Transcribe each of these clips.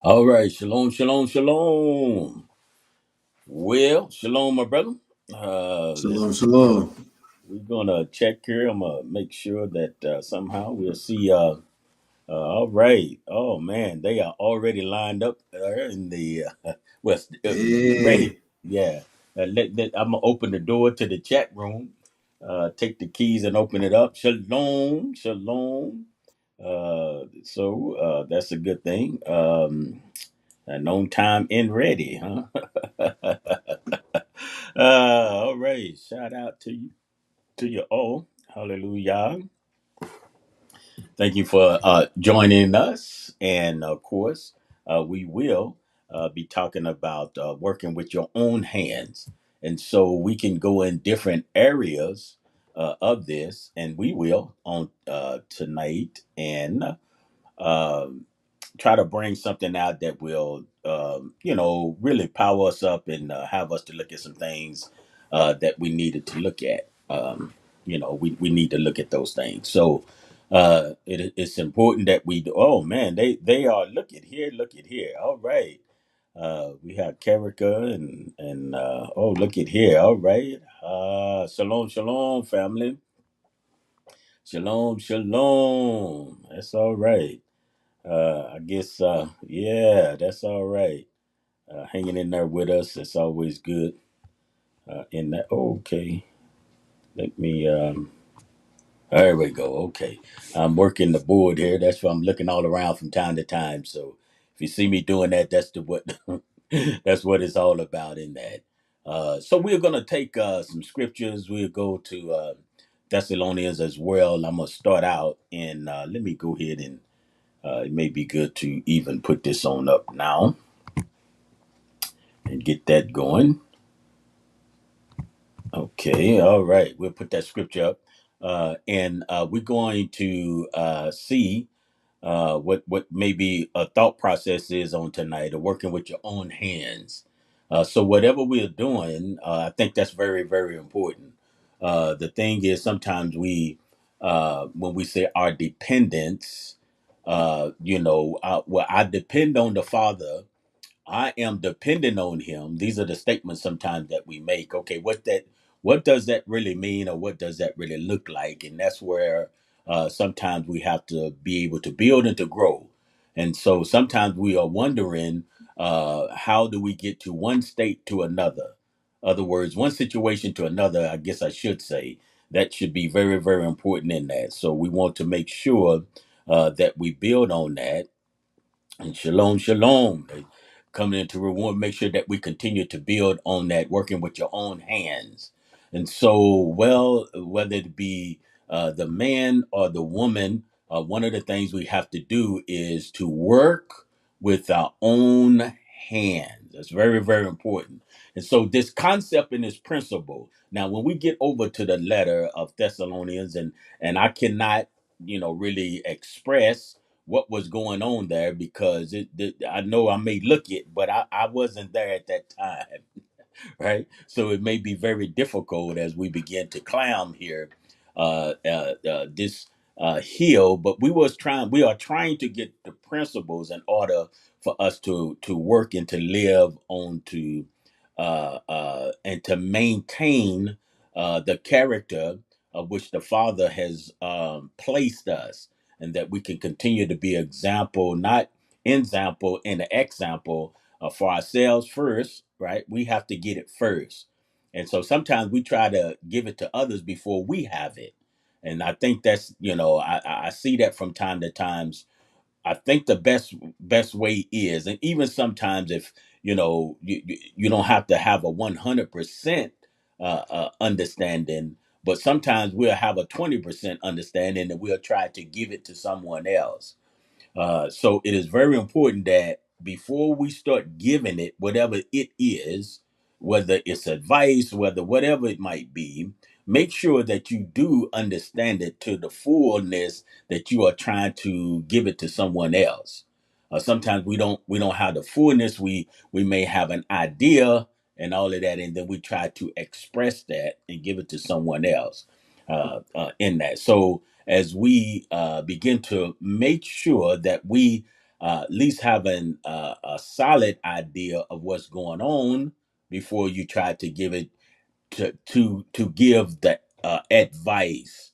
All right, shalom, shalom, shalom. Well, shalom, my brother. Shalom, shalom. We're gonna check here. I'm gonna make sure that somehow we'll see. All right. Oh man, they are already lined up in the west, ready. Hey, Yeah. I'm gonna open the door to the chat room. Take the keys and open it up. Shalom, shalom. So that's a good thing. And on time and ready, huh? All right. Shout out to you all. Hallelujah. Thank you for joining us. And of course, we will be talking about working with your own hands. And so we can go in different areas of this, and we will on tonight. And um, try to bring something out that will, really power us up and have us to look at some things that we needed to look at. We need to look at those things. So it's important that we do. Oh man, they are. Look at here. All right. We have Karika and oh, look at here. All right. Shalom, shalom, family. Shalom, shalom. That's all right. I guess, yeah, that's all right. Hanging in there with us, it's always good. In that, okay, let me, there we go. Okay, I'm working the board here. That's why I'm looking all around from time to time. So if you see me doing that, that's the what, that's what it's all about in that. So we're gonna take some scriptures. We'll go to Thessalonians as well. I'm gonna start out and let me go ahead and it may be good to even put this on up now and get that going. Okay, all right. We'll put that scripture up. And we're going to see what maybe a thought process is on tonight, or working with your own hands. So whatever we're doing, I think that's very, very important. The thing is, sometimes when we say our dependence, well, I depend on the Father. I am dependent on him. These are the statements sometimes that we make. Okay, what does that really mean, or what does that really look like? And that's where sometimes we have to be able to build and to grow. And so sometimes we are wondering, how do we get to one state to another? Other words, one situation to another, I guess I should say. That should be very, very important in that. So we want to make sure that we build on that, and shalom, shalom. Coming into reward, make sure that we continue to build on that, working with your own hands. And so, well, whether it be the man or the woman, one of the things we have to do is to work with our own hands. That's very, very important. And so, this concept and this principle. Now, when we get over to the letter of Thessalonians, and I cannot, really express what was going on there, because I know I may look it, but I wasn't there at that time, right? So it may be very difficult as we begin to climb here, this hill. But we are trying to get the principles in order for us to work and to live on to, and to maintain the character of which the Father has placed us, and that we can continue to be example, not example, and an example for ourselves first, right? We have to get it first. And so sometimes we try to give it to others before we have it. And I think that's, I see that from time to times. I think the best way is, and even sometimes if, you don't have to have a 100% understanding, but sometimes we'll have a 20% understanding and we'll try to give it to someone else. So it is very important that before we start giving it, whatever it is, whether it's advice, whether whatever it might be, make sure that you do understand it to the fullness that you are trying to give it to someone else. Sometimes we don't have the fullness. We may have an idea and all of that, and then we try to express that and give it to someone else in that. So as we begin to make sure that we at least have a solid idea of what's going on before you try to give it to give the advice.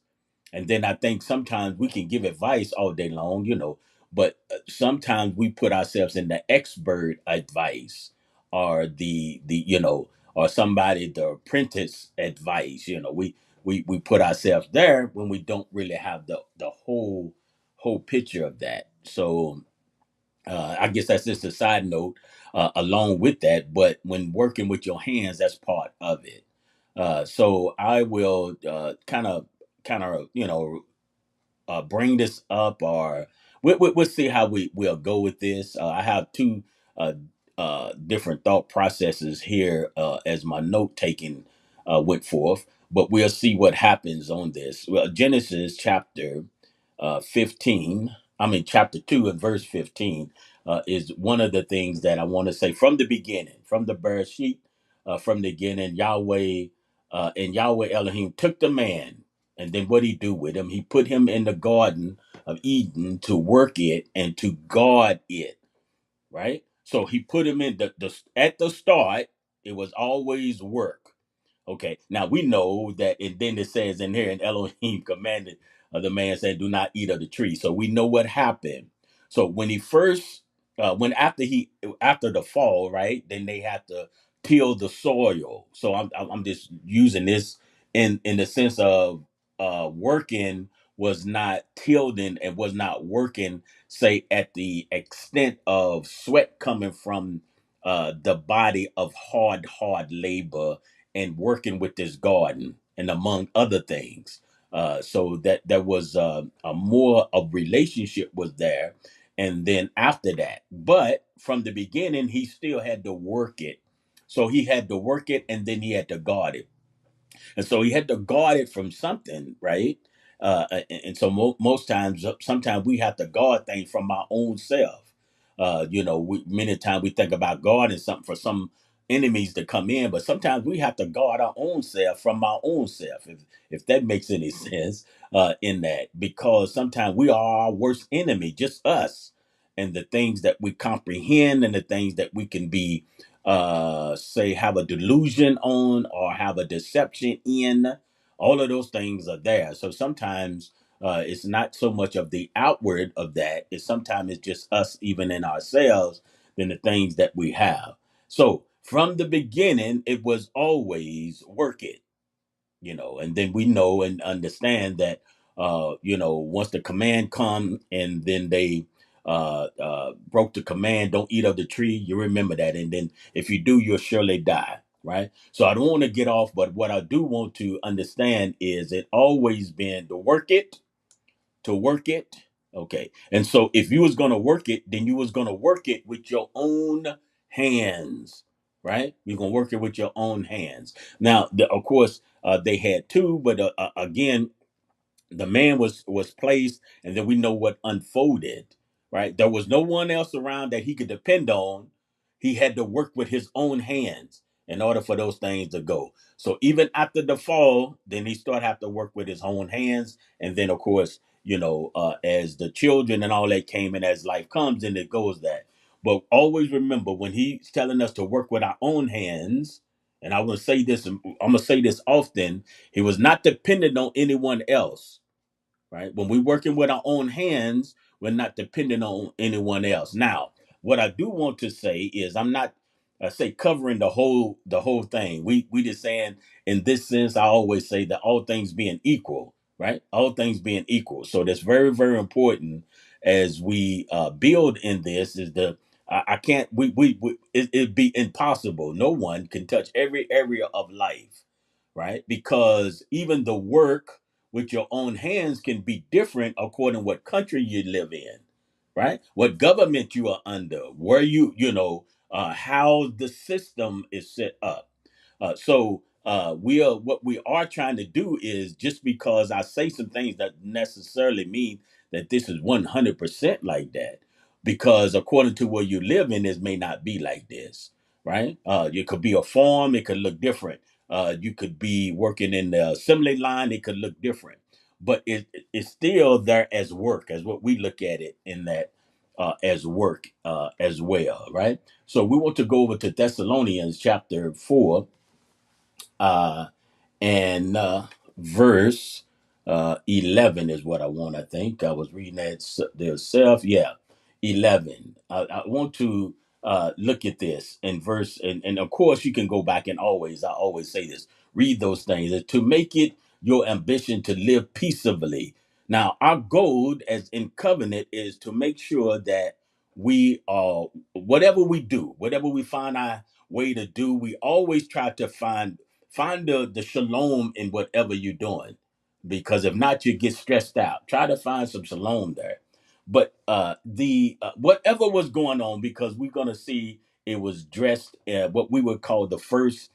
And then I think sometimes we can give advice all day long, but sometimes we put ourselves in the expert advice or the or somebody the apprentice advice. We put ourselves there when we don't really have the whole picture of that. So I guess that's just a side note along with that. But when working with your hands, that's part of it. So I will kind of bring this up, or we'll see how we'll go with this. I have two uh, different thought processes here as my note taking went forth, but we'll see what happens on this. Well, Genesis chapter 15, I mean, chapter 2 and verse 15 is one of the things that I want to say from the beginning, from the Bereshit, from the beginning, Yahweh and Yahweh Elohim took the man, and then what he do with him? He put him in the garden of Eden to work it and to guard it, right? So he put him in the at the start, it was always work. Okay, now we know that, and then it says in here, and Elohim commanded the man saying, "Do not eat of the tree." So we know what happened. So when he first, when after the fall, right? Then they have to till the soil. So I'm just using this in the sense of working was not tilling and was not working, say, at the extent of sweat coming from the body of hard labor and working with this garden and among other things. So that there was a more of relationship was there, and then after that, but from the beginning, he still had to work it. So he had to work it, and then he had to guard it, and so he had to guard it from something, right? And so most times, sometimes we have to guard things from our own self. Many times we think about guarding something for some enemies to come in, but sometimes we have to guard our own self from our own self, if that makes any sense in that, because sometimes we are our worst enemy, just us, and the things that we comprehend and the things that we can be say have a delusion on or have a deception in. All of those things are there. So sometimes it's not so much of the outward of that, it's sometimes it's just us even in ourselves than the things that we have. So from the beginning it was always work it, and then we know and understand that once the command come and then they broke the command, don't eat of the tree, you remember that, and then if you do, you'll surely die, right? So I don't want to get off, but what I do want to understand is it always been to work it. Okay, and so if you was going to work it, then you was going to work it with your own hands, right? You're going to work it with your own hands. Now of course they had two, but again, the man was placed, and then we know what unfolded, right? There was no one else around that he could depend on. He had to work with his own hands in order for those things to go. So even after the fall, then he started have to work with his own hands, and then of course, as the children and all that came in, as life comes, and it goes that. But always remember, when he's telling us to work with our own hands, and I'm gonna say this often, he was not dependent on anyone else, right? When we're working with our own hands, we're not dependent on anyone else. Now, what I do want to say is I'm not say covering the whole thing. We just saying in this sense, I always say that all things being equal, right? All things being equal. So that's very, very important as we build in this is I can't it'd be impossible. No one can touch every area of life, right? Because even the work with your own hands can be different according to what country you live in, right? What government you are under, where how the system is set up. What we are trying to do is, just because I say some things that necessarily mean that this is 100% like that, because according to where you live in, this may not be like this, right? It could be a farm, it could look different. You could be working in the assembly line, it could look different, but it's still there as work, as what we look at it in that, as work, as well, right? So we want to go over to Thessalonians chapter 4, uh, and verse 11 is what I want. I think I was reading that themselves. Yeah, 11. I want to look at this in verse, and of course you can go back and I always say this, read those things, to make it your ambition to live peaceably. Now our goal as in covenant is to make sure that we are, whatever we do, whatever we find our way to do, we always try to find the shalom in whatever you're doing, because if not, you get stressed out. Try to find some shalom there. But the whatever was going on, because we're going to see it was dressed, what we would call the first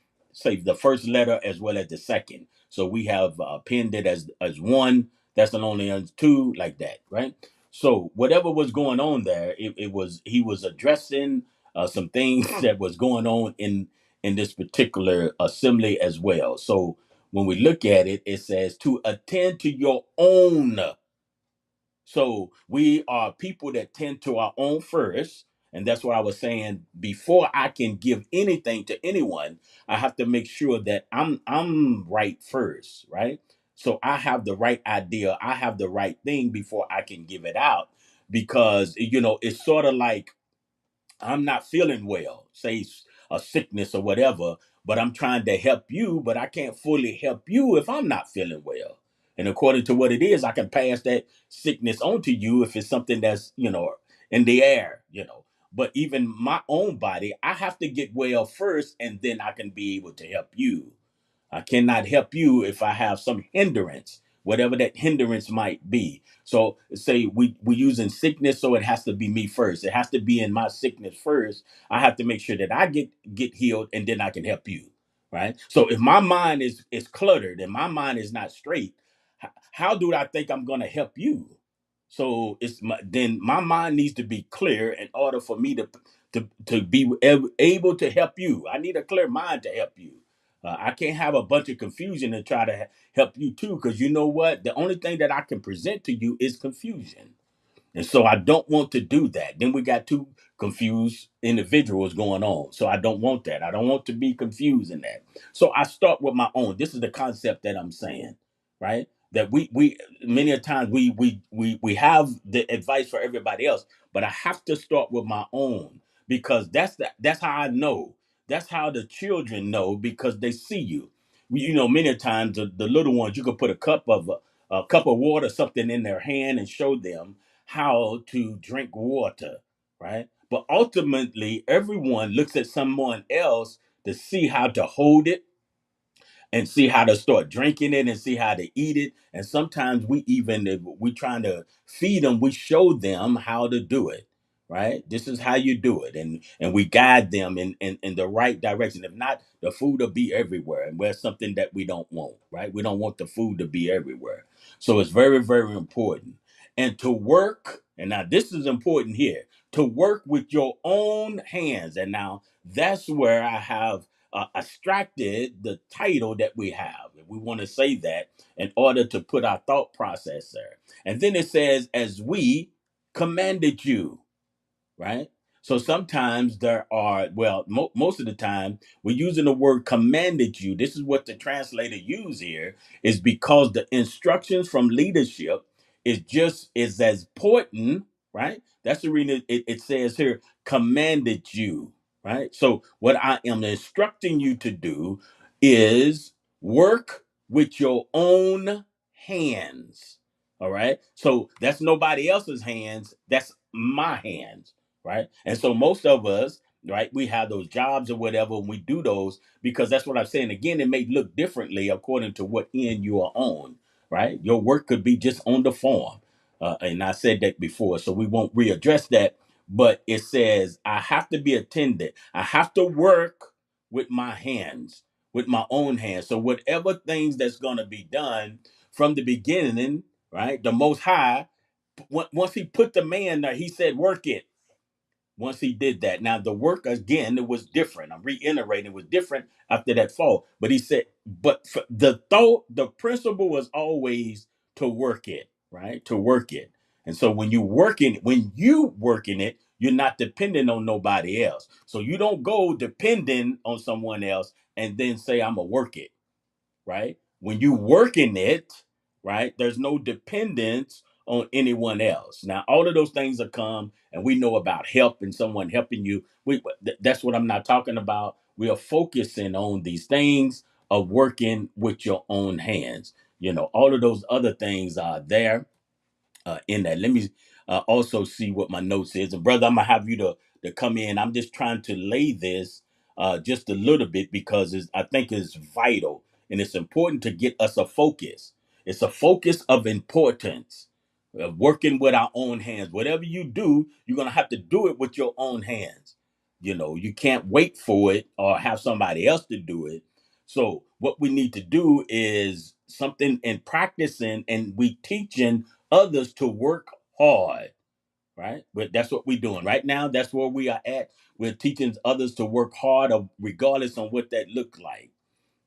letter as well as the second. So we have penned it as one. That's only as two, like that, right? So whatever was going on there, it was, he was addressing some things that was going on in this particular assembly as well. So when we look at it, it says to attend to your own. So we are people that tend to our own first. And that's what I was saying. Before I can give anything to anyone, I have to make sure that I'm right first, right? So I have the right idea, I have the right thing before I can give it out. Because it's sort of like, I'm not feeling well, say a sickness or whatever, but I'm trying to help you, but I can't fully help you if I'm not feeling well. And according to what it is, I can pass that sickness on to you if it's something that's, in the air. But even my own body, I have to get well first, and then I can be able to help you. I cannot help you if I have some hindrance, whatever that hindrance might be. So say we using sickness, so it has to be me first. It has to be in my sickness first. I have to make sure that I get healed, and then I can help you. Right. So if my mind is cluttered and my mind is not straight, how do I think I'm going to help you? So then my mind needs to be clear in order for me to be able to help you. I need a clear mind to help you. I can't have a bunch of confusion and try to help you too, because you know what? The only thing that I can present to you is confusion. And so I don't want to do that. Then we got two confused individuals going on. So I don't want that. I don't want to be confused in that. So I start with my own. This is the concept that I'm saying, right? That we many a times we have the advice for everybody else, but I have to start with my own, because that's how I know. That's how the children know, because they see you. Many times the little ones, you could put a cup of water, something in their hand, and show them how to drink water, right? But ultimately, everyone looks at someone else to see how to hold it, and see how to start drinking it, and see how to eat it. And sometimes we even, if we trying to feed them, we show them how to do it, right? This is how you do it. And we guide them in the right direction. If not, the food will be everywhere. And we're something that we don't want, right? We don't want the food to be everywhere. So it's very, very important. And to work, and now this is important here, to work with your own hands. And now that's where I have abstracted the title that we have. We want to say that in order to put our thought process there. And then it says, as we commanded you, right? So sometimes there are, well, most of the time, we're using the word commanded you. This is what the translator use here, is because the instructions from leadership is as important, right? That's the reason it says here, commanded you, right? So what I am instructing you to do is work with your own hands. All right. So that's nobody else's hands. That's my hands, right? And so most of us, right? We have those jobs or whatever, and we do those because that's what I'm saying. Again, it may look differently according to what end you are on, right? Your work could be just on the farm. And I said that before, so we won't readdress that. But it says, I have to be attended. I have to work with my hands, with my own hands. So whatever things that's going to be done from the beginning, right? The Most High, once he put the man there, he said, work it. Once he did that. Now the work again, it was different. I'm reiterating, it was different after that fall. But he said, but the thought, the principle was always to work it, right? To work it. And so when you working it, you're not dependent on nobody else. So you don't go dependent on someone else and then say, I'm gonna work it, right? When you work in it, right, there's no dependence on anyone else. Now, all of those things are come, and we know about help and someone helping you. That's what I'm not talking about. We are focusing on these things of working with your own hands. All of those other things are there in that. Let me also see what my notes is. And brother, I'm gonna have you to come in. I'm just trying to lay this just a little bit because I think it's vital and it's important to get us a focus. It's a focus of importance of working with our own hands. Whatever you do, you're gonna have to do it with your own hands. You can't wait for it or have somebody else to do it. So what we need to do is something in practicing and we teaching others to work hard, right? But that's what we're doing right now. That's where we are at. We're teaching others to work hard, regardless on what that look like.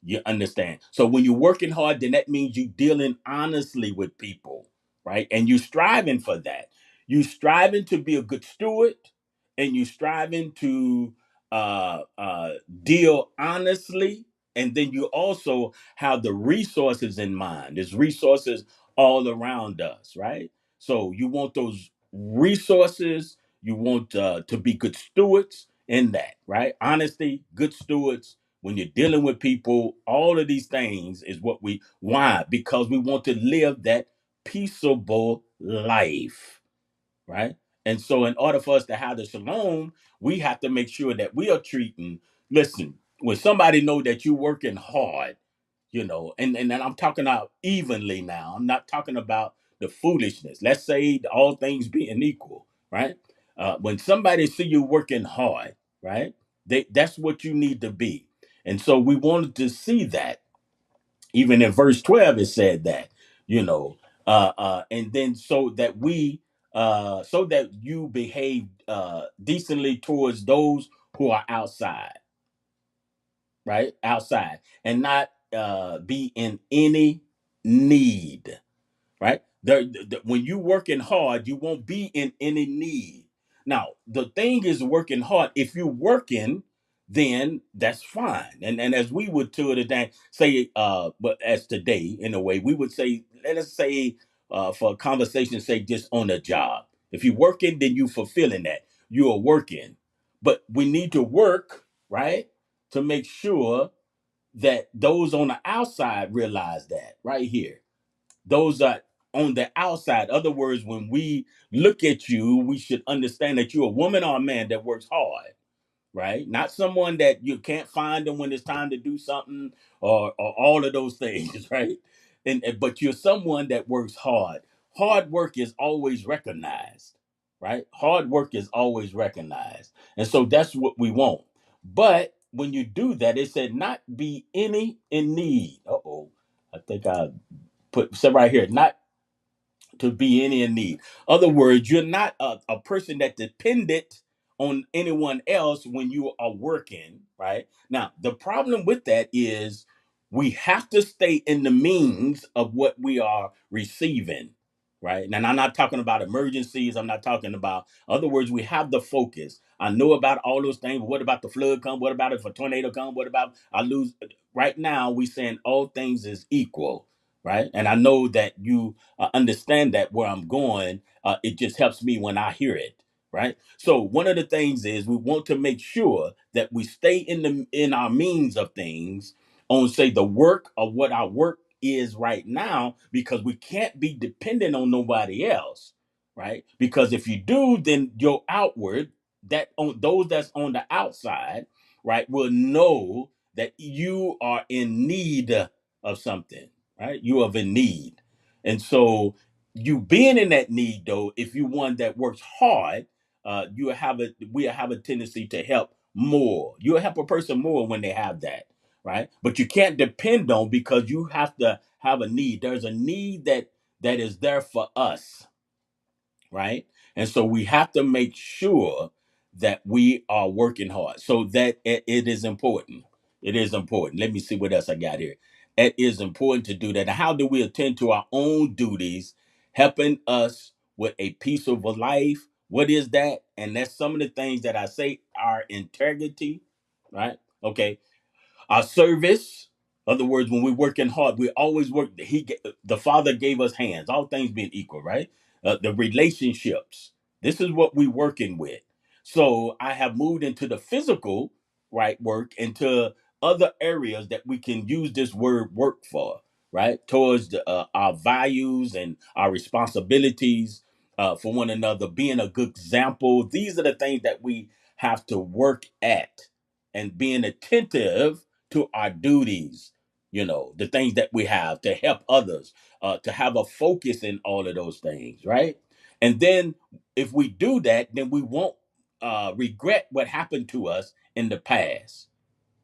You understand? So when you're working hard, then that means you dealing honestly with people, right? And you striving for that. You striving to be a good steward, and you striving to uh, uh, deal honestly. And then you also have the resources in mind. There's resources all around us, right? So you want those resources. You want to be good stewards in that, right? Honesty, good stewards when you're dealing with people, all of these things is what why? Because we want to live that peaceable life, right? And so in order for us to have the shalom, we have to make sure that we are treating, listen, when somebody know that you're working hard, and then I'm talking about evenly now. I'm not talking about the foolishness. Let's say all things being equal, right? When somebody see you working hard, right? That's what you need to be. And so we wanted to see that. Even in verse 12, it said that, and then so that you behave decently towards those who are outside, right? Outside, and not be in any need, right? When you working hard, you won't be in any need. Now, the thing is working hard. If you're working, then that's fine. And as we would to it today say, but as today, in a way, we would say, let us say, for a conversation, say just on a job. If you're working, then you fulfilling that. You are working. But we need to work, right? To make sure that those on the outside realize that right here. Those are on the outside. Other words, when we look at you, we should understand that you're a woman or a man that works hard, right? Not someone that you can't find them when it's time to do something or all of those things, right? But you're someone that works hard. Hard work is always recognized, right? Hard work is always recognized. And so that's what we want. But when you do that, it said not be any in need. Uh-oh. I think I put so right here, not to be any in need. Other words, you're not a person that dependent on anyone else when you are working, right? Now, the problem with that is we have to stay in the means of what we are receiving, right? Now, I'm not talking about emergencies. I'm not talking about, other words, we have the focus. I know about all those things. But what about the flood come? What about if a tornado come? What about I lose? Right now, we saying all things is equal, right? And I know that you understand that where I'm going, it just helps me when I hear it, right? So one of the things is we want to make sure that we stay in our means of things on say the work of what our work is right now, because we can't be dependent on nobody else, right? Because if you do, then your outward, that on those that's on the outside, right, will know that you are in need of something, right? You are in need. And so you being in that need, though, if you one that works hard, we have a tendency to help more. You'll help a person more when they have that, right? But you can't depend on, because you have to have a need. There's a need that is there for us, right? And so we have to make sure that we are working hard. So that it is important. It is important. Let me see what else I got here. It is important to do that. Now, how do we attend to our own duties, helping us with a peaceful life? What is that? And that's some of the things that I say are integrity, right? Okay, our service. Other words, when we're working hard, we always work. The Father gave us hands. All things being equal, right? The relationships. This is what we're working with. So I have moved into the physical, right, work, into other areas that we can use this word work for, right, towards our values and our responsibilities for one another, being a good example. These are the things that we have to work at, and being attentive to our duties, the things that we have to help others, to have a focus in all of those things, right? And then if we do that, then we won't regret what happened to us in the past,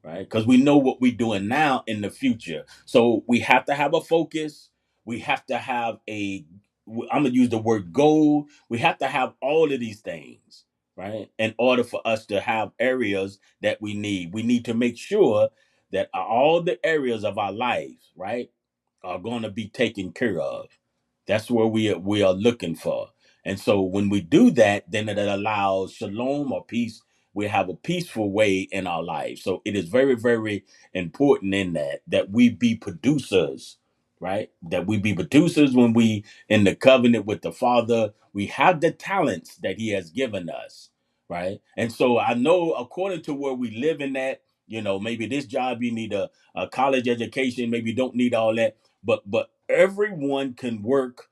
right? Because we know what we're doing now in the future. So we have to have a focus. We have to have I'm going to use the word goal. We have to have all of these things, right? In order for us to have areas that we need. We need to make sure that all the areas of our life, right, are going to be taken care of. That's where we are looking for. And so when we do that, then it allows shalom or peace. We have a peaceful way in our life. So it is very, very important in that we be producers, right? That we be producers when we in the covenant with the Father. We have the talents that He has given us, right? And so I know according to where we live in that, maybe this job you need a college education, maybe you don't need all that, but everyone can work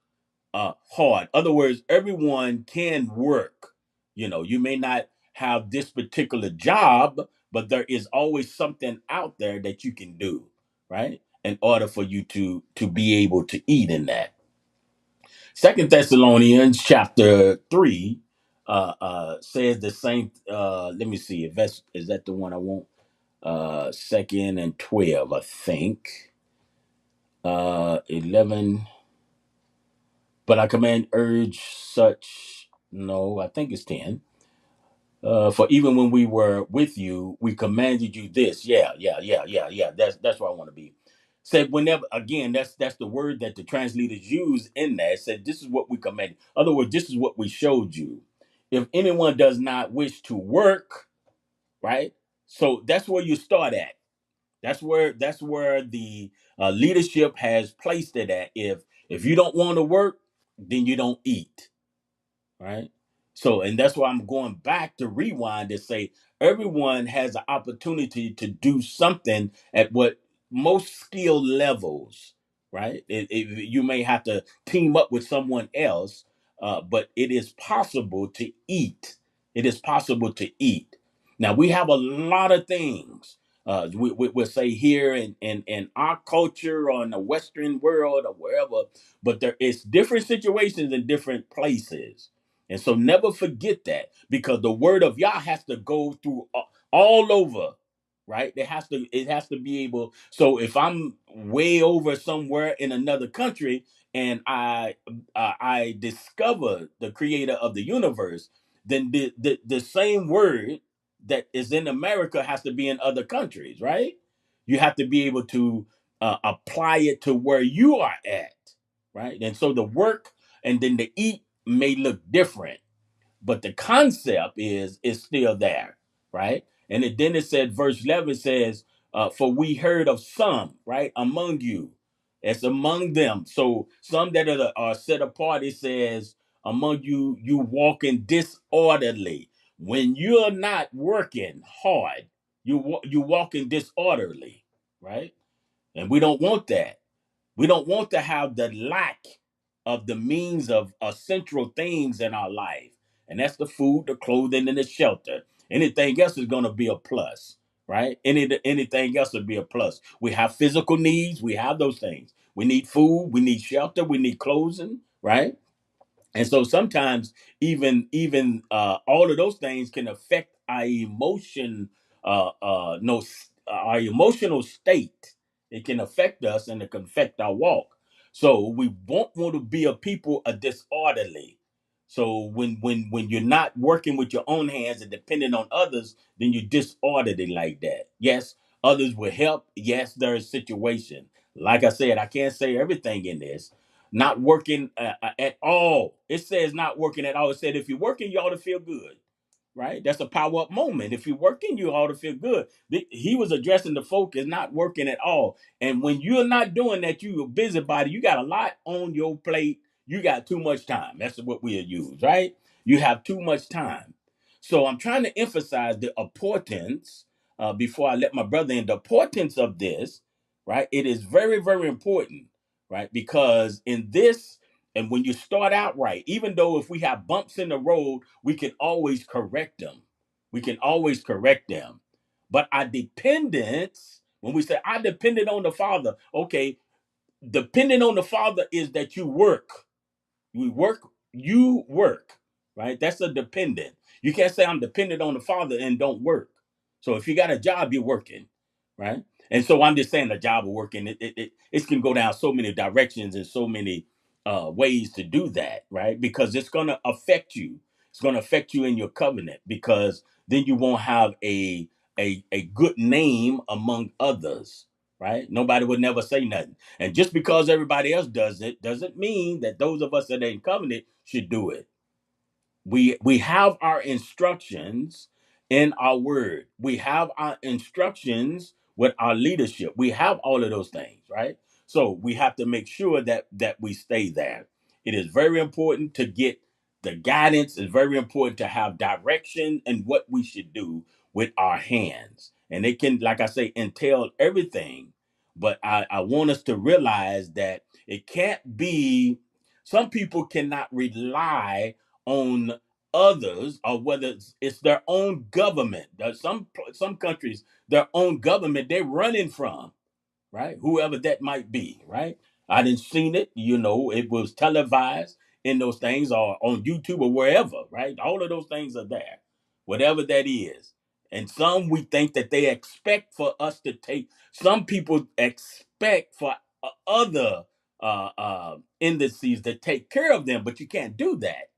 hard. Other words, everyone can work. You may not have this particular job, but there is always something out there that you can do, right? In order for you to be able to eat in that. Second Thessalonians chapter 3 says the same. Let me see if that's is that the one I want. Second and 12, I think. 11. But I command urge such. No, I think it's 10. For even when we were with you, we commanded you this. Yeah. That's where I want to be. Said whenever again, that's the word that the translators use in that. Said this is what we commanded. In other words, this is what we showed you. If anyone does not wish to work, right? So that's where you start at. That's where the leadership has placed it at. If you don't want to work, then you don't eat, right? So, and that's why I'm going back to rewind to say everyone has an opportunity to do something at what most skill levels, right? You may have to team up with someone else, but it is possible to eat. It is possible to eat. Now, we have a lot of things. We'll say here in our culture or in the Western world or wherever, but there is different situations in different places, and so never forget that, because the word of Yah has to go through all over, right? It has to be able. So if I'm way over somewhere in another country and I discover the creator of the universe, then the same word that is in America has to be in other countries, right? You have to be able to apply it to where you are at, right? And so the work and then the eat may look different, but the concept is still there, right? And then it said, verse 11 says, for we heard of some, right, among you. It's among them. So some that are set apart, it says, among you, you walking disorderly. When you're not working hard, you walking disorderly, right? And we don't want that. We don't want to have the lack of the means of essential things in our life. And that's the food, the clothing, and the shelter. Anything else is going to be a plus, right? Anything else would be a plus. We have physical needs. We have those things. We need food. We need shelter. We need clothing, right? And so sometimes even all of those things can affect our emotion, no, our emotional state. It can affect us and it can affect our walk. So we won't want to be a people a disorderly. So when you're not working with your own hands and depending on others, then you're disorderly like that. Yes, others will help. Yes, there is situation. Like I said, I can't say everything in this, not working at all. It says not working at all. It said if you're working, you ought to feel good, right? That's a power up moment. If you're working, you ought to feel good. He was addressing the folk as not working at all. And when you're not doing that, you're a busybody. You got a lot on your plate. You got too much time. That's what we'll use, right? You have too much time. So I'm trying to emphasize the importance before I let my brother in. The importance of this, right? It is very, very important, right? Because in this, and when you start out right, even though if we have bumps in the road, we can always correct them. We can always correct them. But our dependence, when we say I depended on the Father, okay, depending on the Father is that you work. You work, right? That's a dependent. You can't say I'm dependent on the Father and don't work. So if you got a job, you're working, right? And so I'm just saying the job of working, it can go down so many directions and so many ways to do that, right? Because it's going to affect you. It's going to affect you in your covenant because then you won't have a good name among others, right? Nobody would never say nothing. And just because everybody else does it doesn't mean that those of us that ain't covenant should do it. We have our instructions in our word. We have our instructions with our leadership. We have all of those things, right? So we have to make sure that we stay there. It is very important to get the guidance. It's very important to have direction and what we should do with our hands. And it can, like I say, entail everything. But I want us to realize that it can't be, some people cannot rely on others, or whether it's their own government. There's some countries, their own government they're running from, right? Whoever that might be, right? I didn't seen it, it was televised in those things or on YouTube or wherever, right? All of those things are there, whatever that is. And some we think that they expect for us to take. Some people expect for other indices to take care of them, but you can't do that,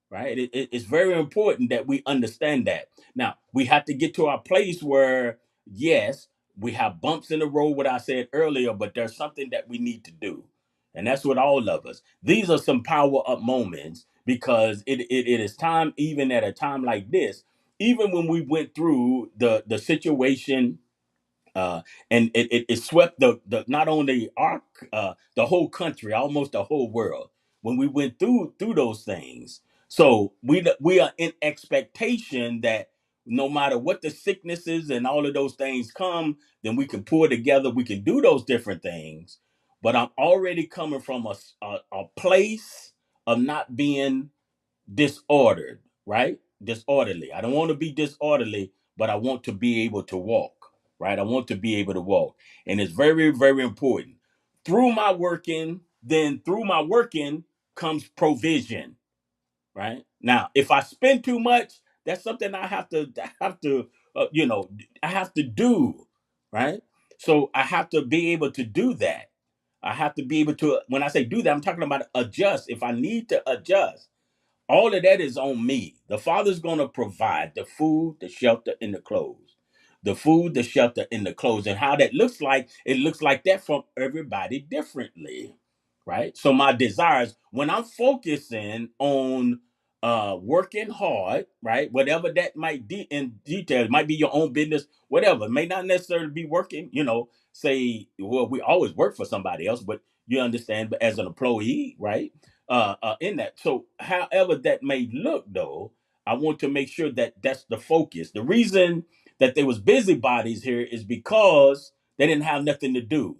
right? It's very important that we understand that. Now, we have to get to our place where, yes, we have bumps in the road, what I said earlier, but there's something that we need to do. And that's what all of us. These are some power up moments because it is time, even at a time like this, even when we went through the situation, uh, and it swept the not only our the whole country, almost the whole world when we went through those things. So we are in expectation that no matter what the sicknesses and all of those things come, then we can pull together. We can do those different things. But I'm already coming from a place of not being disordered, right? Disorderly. I don't want to be disorderly, but I want to be able to walk, right? I want to be able to walk. And it's very, very important. Through my working comes provision, right? Now, if I spend too much, that's something I have to do, right? So I have to be able to do that. I have to be able to, when I say do that, I'm talking about adjust. If I need to adjust, all of that is on me. The Father's going to provide the food, the shelter, and the clothes. The food, the shelter, and the clothes. And how that looks like, it looks like that from everybody differently, right? So my desires, when I'm focusing on working hard, right? Whatever that might be in detail, it might be your own business, whatever. It may not necessarily be working, say, well, we always work for somebody else, but you understand, but as an employee, right? In that. So, however that may look, though, I want to make sure that that's the focus. The reason that there was busybodies here is because they didn't have nothing to do.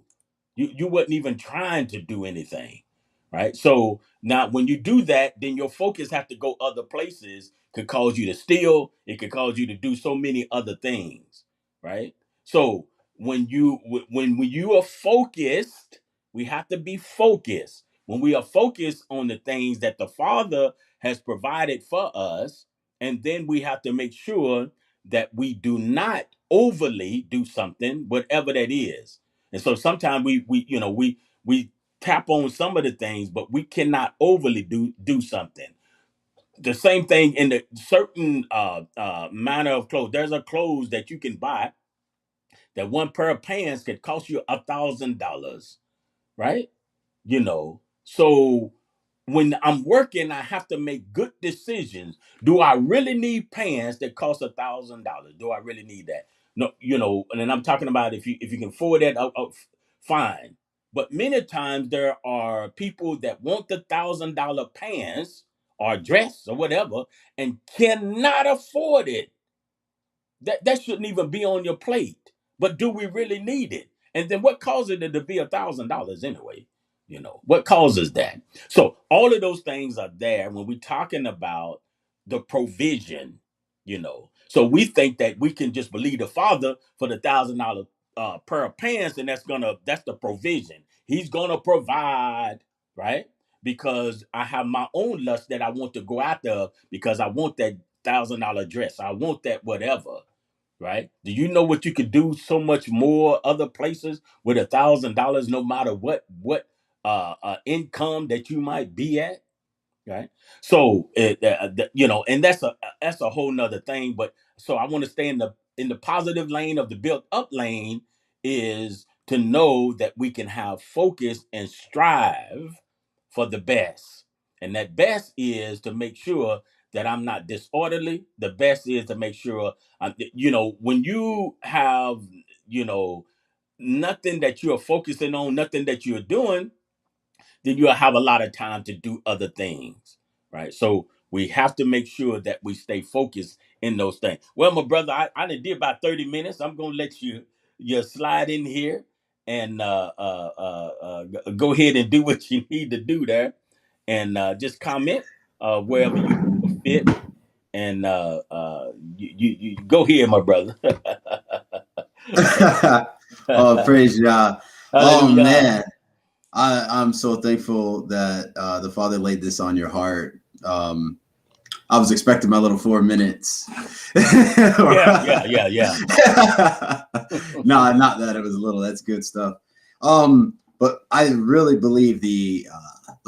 You wasn't even trying to do anything, right? So now when you do that, then your focus have to go other places. Could cause you to steal. It could cause you to do so many other things, right? So when you are focused, we have to be focused. When we are focused on the things that the Father has provided for us, and then we have to make sure that we do not overly do something, whatever that is. And so sometimes we tap on some of the things, but we cannot overly do something. The same thing in the certain manner of clothes. There's a clothes that you can buy that one pair of pants could cost you $1,000, right? So when I'm working, I have to make good decisions. Do I really need pants that cost $1,000? Do I really need that? No, and then I'm talking about if you can afford that, fine. But many times there are people that want the $1,000 pants or dress or whatever and cannot afford it. That shouldn't even be on your plate. But do we really need it? And then what causes it to be $1,000 anyway? What causes that? So all of those things are there when we're talking about the provision. So we think that we can just believe the Father for the $1,000 pair of pants, and that's the provision. He's gonna provide, right? Because I have my own lust that I want to go after because I want that $1,000 dress. I want that whatever, right? Do you know what you could do so much more other places with $1,000, no matter what income that you might be at, right? So and that's a whole nother thing. But so I want to stay in the positive lane of the built up lane is to know that we can have focus and strive for the best. And that best is to make sure that I'm not disorderly. The best is to make sure when you have, you know, nothing that you're focusing on, nothing that you're doing, then you'll have a lot of time to do other things, right? So we have to make sure that we stay focused in those things. Well, my brother, I done did about 30 minutes. I'm gonna let you slide in here and go ahead and do what you need to do there, and just comment wherever you fit, and you go here, my brother. Oh, praise God. Oh Hallelujah. man. I'm so thankful that the Father laid this on your heart. I was expecting my little 4 minutes. Yeah. No, not that it was a little. That's good stuff. But I really believe the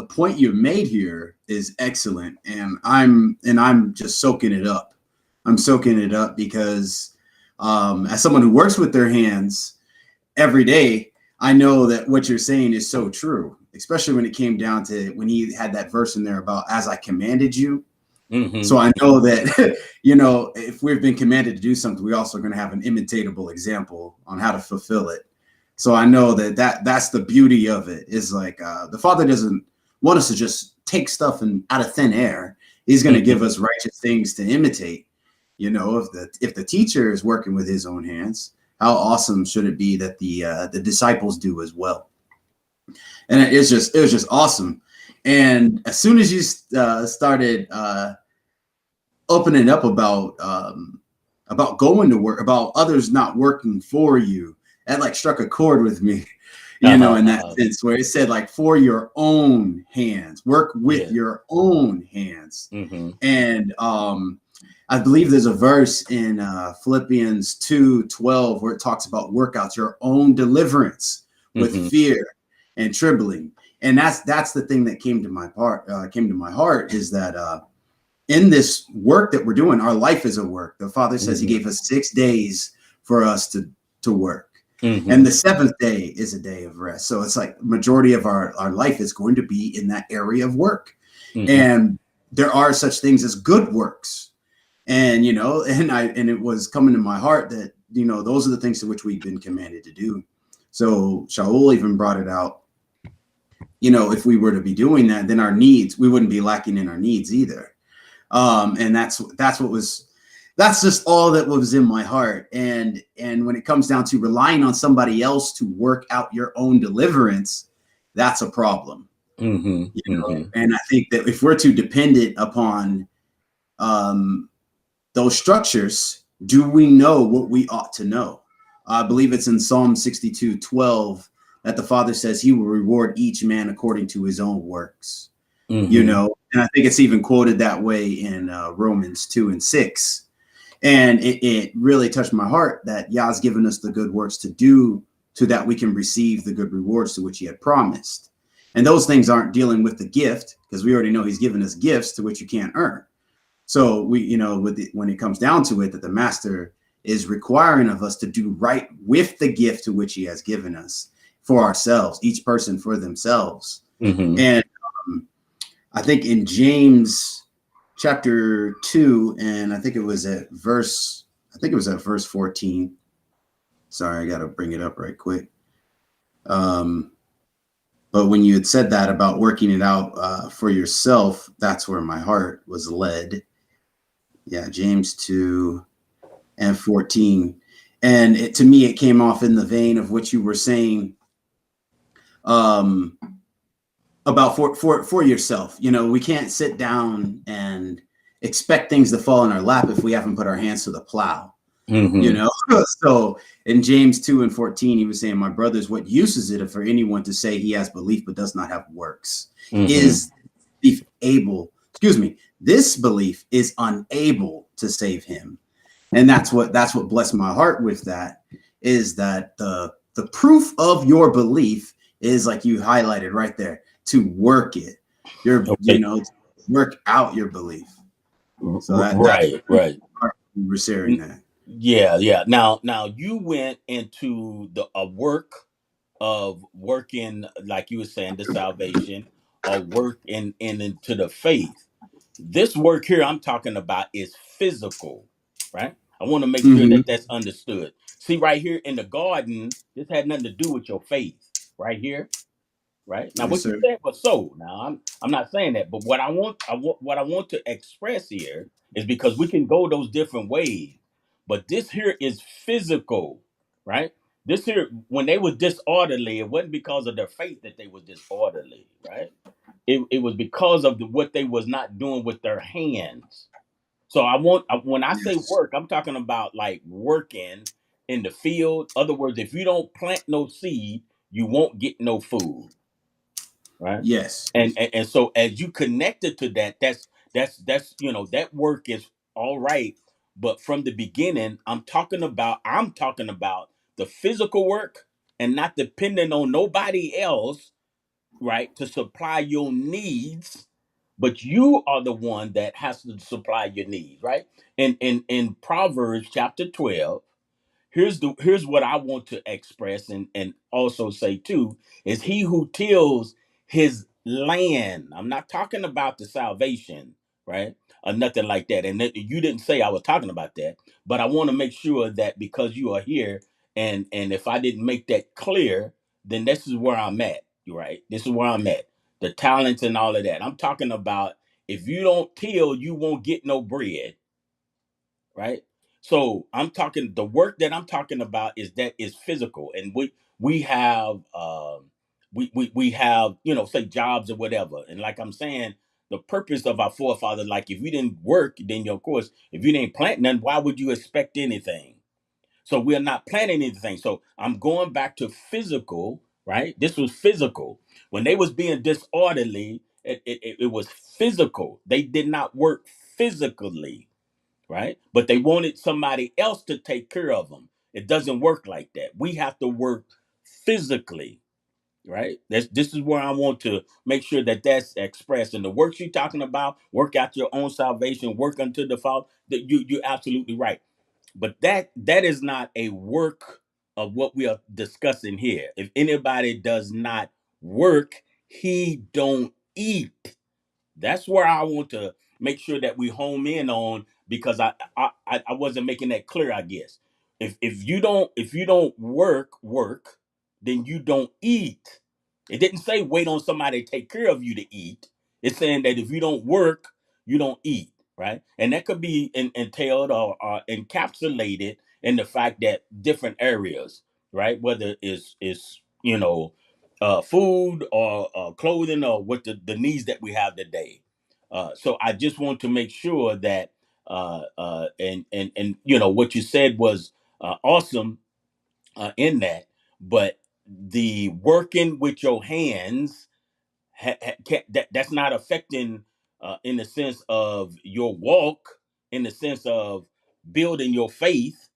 point you made here is excellent, and I'm just soaking it up. I'm soaking it up because as someone who works with their hands every day, I know that what you're saying is so true, especially when it came down to when he had that verse in there about as I commanded you. Mm-hmm. So I know that, if we've been commanded to do something, we're also going to have an imitatable example on how to fulfill it. So I know that's the beauty of it is like the Father doesn't want us to just take stuff out of thin air. He's going to give us righteous things to imitate. If the teacher is working with his own hands, how awesome should it be that the disciples do as well? And it was just awesome. And as soon as you started opening up about going to work, about others not working for you, that like struck a chord with me, in that sense where it said like for your own hands, work with your own hands. Mm-hmm. And I believe there's a verse in Philippians 2:12 where it talks about work out your own deliverance with fear and trembling. And that's the thing that came to my heart is that in this work that we're doing, our life is a work. The Father says he gave us 6 days for us to work. And the seventh day is a day of rest. So it's like majority of our life is going to be in that area of work. And there are such things as good works. And, and it was coming to my heart that, those are the things to which we've been commanded to do. So Shaul even brought it out. If we were to be doing that, then we wouldn't be lacking in our needs either. And that's just all that was in my heart. And when it comes down to relying on somebody else to work out your own deliverance, that's a problem. Mm-hmm. You know, Mm-hmm. and I think that if we're too dependent upon um, those structures, do we know what we ought to know? I believe it's in Psalm 62:12 that the Father says he will reward each man according to his own works. You Mm-hmm. know, and I think it's even quoted that way in Romans 2:6. And it really touched my heart that Yah's given us the good works to do so that we can receive the good rewards to which he had promised. And those things aren't dealing with the gift, because we already know he's given us gifts to which you can't earn. So we, you know, when it comes down to it, that the master is requiring of us to do right with the gift to which he has given us for ourselves, each person for themselves. Mm-hmm. And I think in James chapter 2, and I think it was at verse 14. Sorry, I got to bring it up right quick. But when you had said that about working it out for yourself, that's where my heart was led. Yeah, James 2 and 14. And to me, it came off in the vein of what you were saying um, about for yourself. You know, we can't sit down and expect things to fall in our lap if we haven't put our hands to the plow. You Mm-hmm. know, so in James 2 and 14, he was saying, my brothers, what use is it for anyone to say he has belief but does not have works? Mm-hmm. Is belief able, excuse me, this belief is unable to save him. And that's what blessed my heart with that, is that the proof of your belief is, like you highlighted right there, to work it. You Okay. know, work out your belief. So that's Right. Right. we were sharing that. Yeah. Yeah. Now you went into the a work of working, like you were saying, the salvation, or work in into the faith. This work here I'm talking about is physical, right? I want to make sure Mm-hmm. that that's understood. See, right here in the garden, this had nothing to do with your faith, right here, right? Now, Yes, what you sir. said was so. Now, I'm not saying that, but what I want to express here is because we can go those different ways, but this here is physical, right? This here, when they was disorderly, it wasn't because of their faith that they was disorderly, right? It was because of what they was not doing with their hands. So when I say Yes. work, I'm talking about like working in the field. Other words, if you don't plant no seed, you won't get no food, right? Yes. And so as you connected to that, that's that work is all right. But from the beginning, I'm talking about the physical work and not depending on nobody else, right, to supply your needs, but you are the one that has to supply your needs, right? In Proverbs chapter 12, here's what I want to express and also say too, is he who tills his land. I'm not talking about the salvation, right? Or nothing like that. And you didn't say I was talking about that, but I want to make sure that because you are here, and if I didn't make that clear, then this is where I'm at, right? This is where I'm at. The talents and all of that. I'm talking about if you don't till, you won't get no bread, right? So I'm talking the work that I'm talking about is physical, and we have we have say jobs or whatever, and like I'm saying, the purpose of our forefathers, like if you didn't work, then of course if you didn't plant none, why would you expect anything? So we're not planting anything. So I'm going back to physical, right? This was physical. When they was being disorderly, it was physical. They did not work physically, right? But they wanted somebody else to take care of them. It doesn't work like that. We have to work physically, right? This is where I want to make sure that that's expressed. And the works you're talking about, work out your own salvation, work unto the Father. That you're absolutely right. But that is not a work of what we are discussing here. If anybody does not work, he don't eat. That's where I want to make sure that we home in on, because I wasn't making that clear, I guess. If you don't work, then you don't eat. It didn't say wait on somebody to take care of you to eat. It's saying that if you don't work, you don't eat, right? And that could be entailed or encapsulated in the fact that different areas, right? Whether it's food or clothing or what the needs that we have today. So I just want to make sure that and you know what you said was awesome in that, but the working with your hands that's not affecting in the sense of your walk, in the sense of building your faith.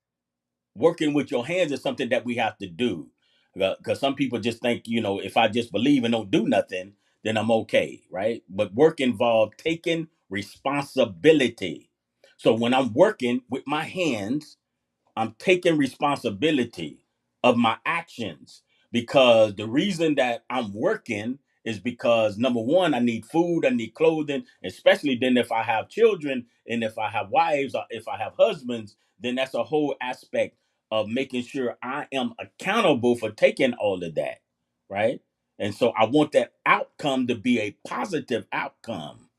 Working with your hands is something that we have to do, because some people just think, you know, if I just believe and don't do nothing, then I'm okay, right? But work involved taking responsibility. So when I'm working with my hands, I'm taking responsibility of my actions, because the reason that I'm working is because number one, I need food, I need clothing, especially then if I have children and if I have wives or if I have husbands, then that's a whole aspect of making sure I am accountable for taking all of that, right? And so I want that outcome to be a positive outcome,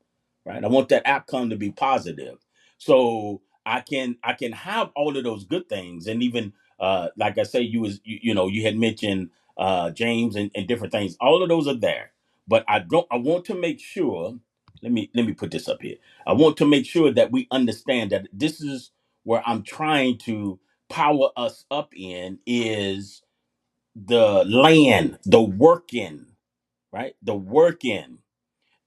right? I want that outcome to be positive. So I can have all of those good things, and even like I say, you know, you had mentioned James and different things. All of those are there, but I want to make sure. Let me put this up here. I want to make sure that we understand that this is where I'm trying to power us up in is the land, the working, right? The working.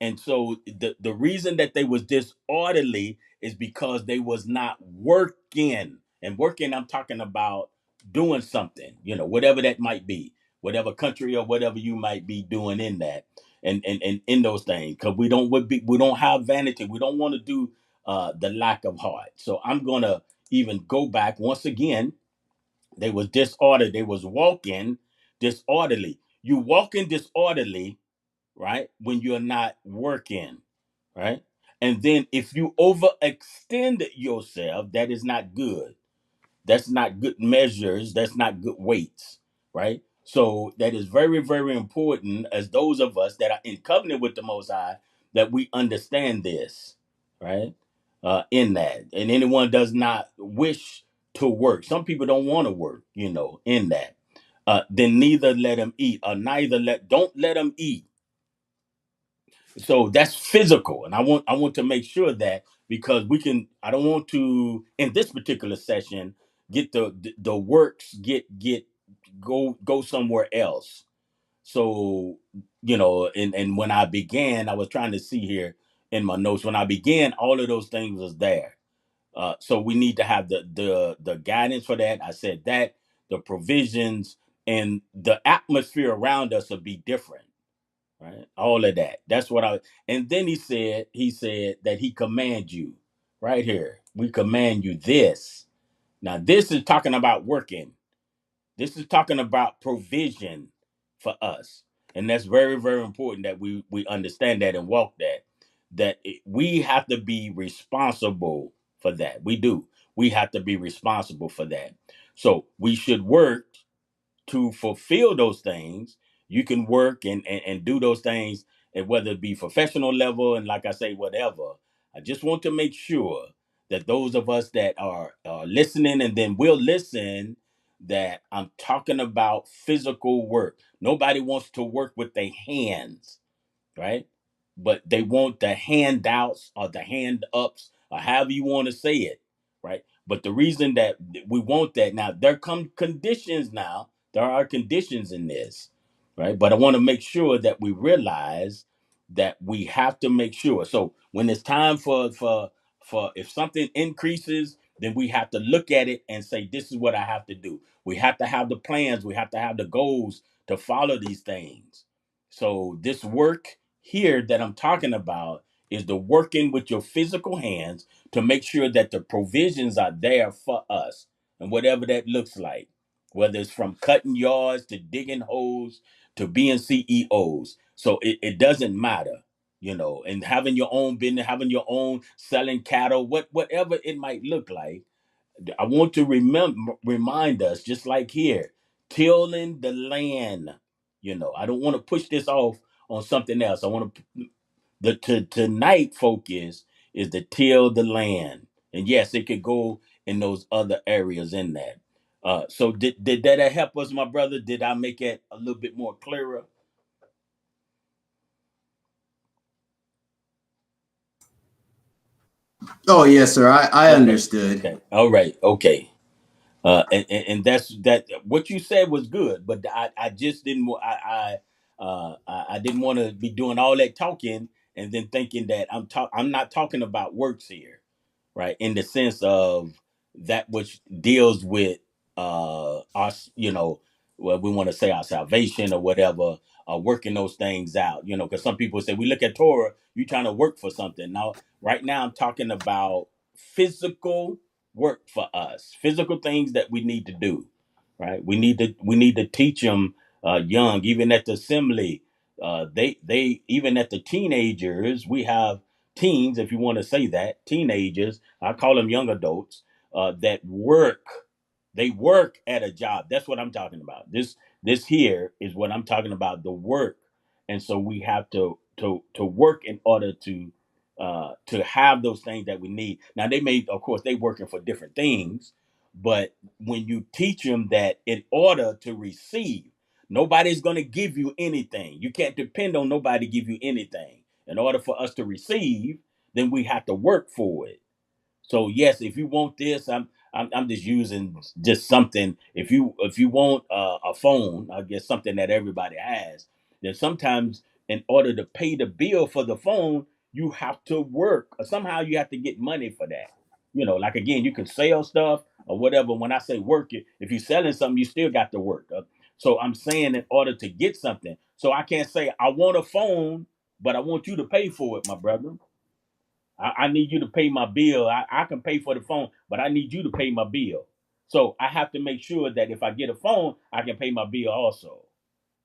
And so the reason that they was disorderly is because they was not working. And working, I'm talking about doing something, you know, whatever that might be, whatever country or whatever you might be doing in that, and in those things, because we don't have vanity. We don't want to do the lack of heart. So I'm gonna even go back once again. They was disordered. They was walking disorderly. You walking disorderly, right? When you're not working, right? And then if you overextend yourself, that is not good. That's not good measures. That's not good weights, right? So that is very, very important as those of us that are in covenant with the Most High that we understand this, right? In that, and anyone does not wish to work. Some people don't want to work, you know, in that. Then neither let them eat, or neither don't let them eat. So that's physical, and I want to make sure that, because we can, I don't want to in this particular session get the works get go somewhere else. So, you know, and when I began, I was trying to see here in my notes, when I began, all of those things was there. So we need to have the guidance for that. I said that the provisions and the atmosphere around us will be different, right? All of that. That's what I. And then he said that he commands you, right here. We command you this. Now this is talking about working. This is talking about provision for us, and that's very, very important that we understand that and walk that. We have to be responsible for that. We do. We have to be responsible for that. So we should work to fulfill those things. You can work and do those things, and whether it be professional level and like I say, whatever. I just want to make sure that those of us that are listening and then will listen, that I'm talking about physical work. Nobody wants to work with their hands, right? But they want the handouts or the hand ups or however you want to say it, right? But the reason that we want that, now there come conditions now. There are conditions in this, right? But I want to make sure that we realize that we have to make sure. So when it's time for if something increases, then we have to look at it and say, this is what I have to do. We have to have the plans, we have to have the goals to follow these things. So this work here that I'm talking about is the working with your physical hands to make sure that the provisions are there for us, and whatever that looks like, whether it's from cutting yards to digging holes to being CEOs. So it doesn't matter, you know, and having your own business, having your own selling cattle, whatever it might look like. I want to remind us, just like here, tilling the land. You know, I don't want to push this off on something else. I want to tonight focus is to till the land, and yes, it could go in those other areas in that. So did that help us, my brother? Did I make it a little bit more clearer? Oh yes, sir. I Okay. understood. Okay. All right. Okay. And that's that. What you said was good, but I just didn't. I didn't want to be doing all that talking and then thinking that I'm not talking about works here, right? In the sense of that which deals with us, well, we want to say our salvation or whatever, working those things out, because some people say we look at Torah, you trying to work for something. Now, right now, I'm talking about physical work for us, physical things that we need to do, right? We need to teach them young, even at the assembly. They even at the teenagers, we have teens, if you want to say that, teenagers, I call them young adults, that work. They work at a job. That's what I'm talking about. This here is what I'm talking about, the work. And so we have to work in order to have those things that we need. Now they may, of course, they working for different things, but when you teach them that in order to receive, nobody's going to give you anything. You can't depend on nobody to give you anything. In order for us to receive, then we have to work for it. So yes, if you want this, I'm just using just something. If you want a phone, I guess something that everybody has, then sometimes in order to pay the bill for the phone, you have to work. Or somehow you have to get money for that. Like again, you can sell stuff or whatever. When I say work, if you're selling something, you still got to work. So I'm saying in order to get something. So I can't say I want a phone, but I want you to pay for it, my brother. I need you to pay my bill. I can pay for the phone, but I need you to pay my bill. So I have to make sure that if I get a phone, I can pay my bill also.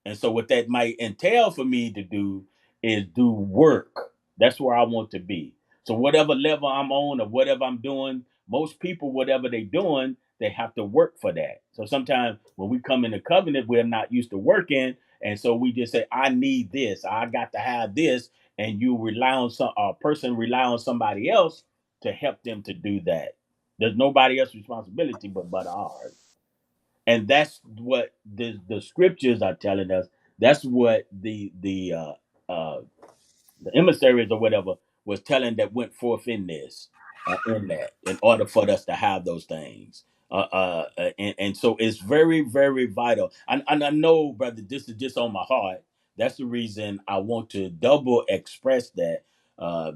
And so what that might entail for me to do is do work. That's where I want to be. So whatever level I'm on or whatever I'm doing, most people, whatever they're doing, they have to work for that. So sometimes when we come in the covenant, we're not used to working. And so we just say, I need this. I got to have this. And you rely on a person rely on somebody else to help them to do that. There's nobody else's responsibility but ours. And that's what the scriptures are telling us. That's what uh, the emissaries or whatever was telling that went forth in this, in that, in order for us to have those things. And so it's very, very vital. And I know, brother, this is just on my heart. That's the reason I want to double express that,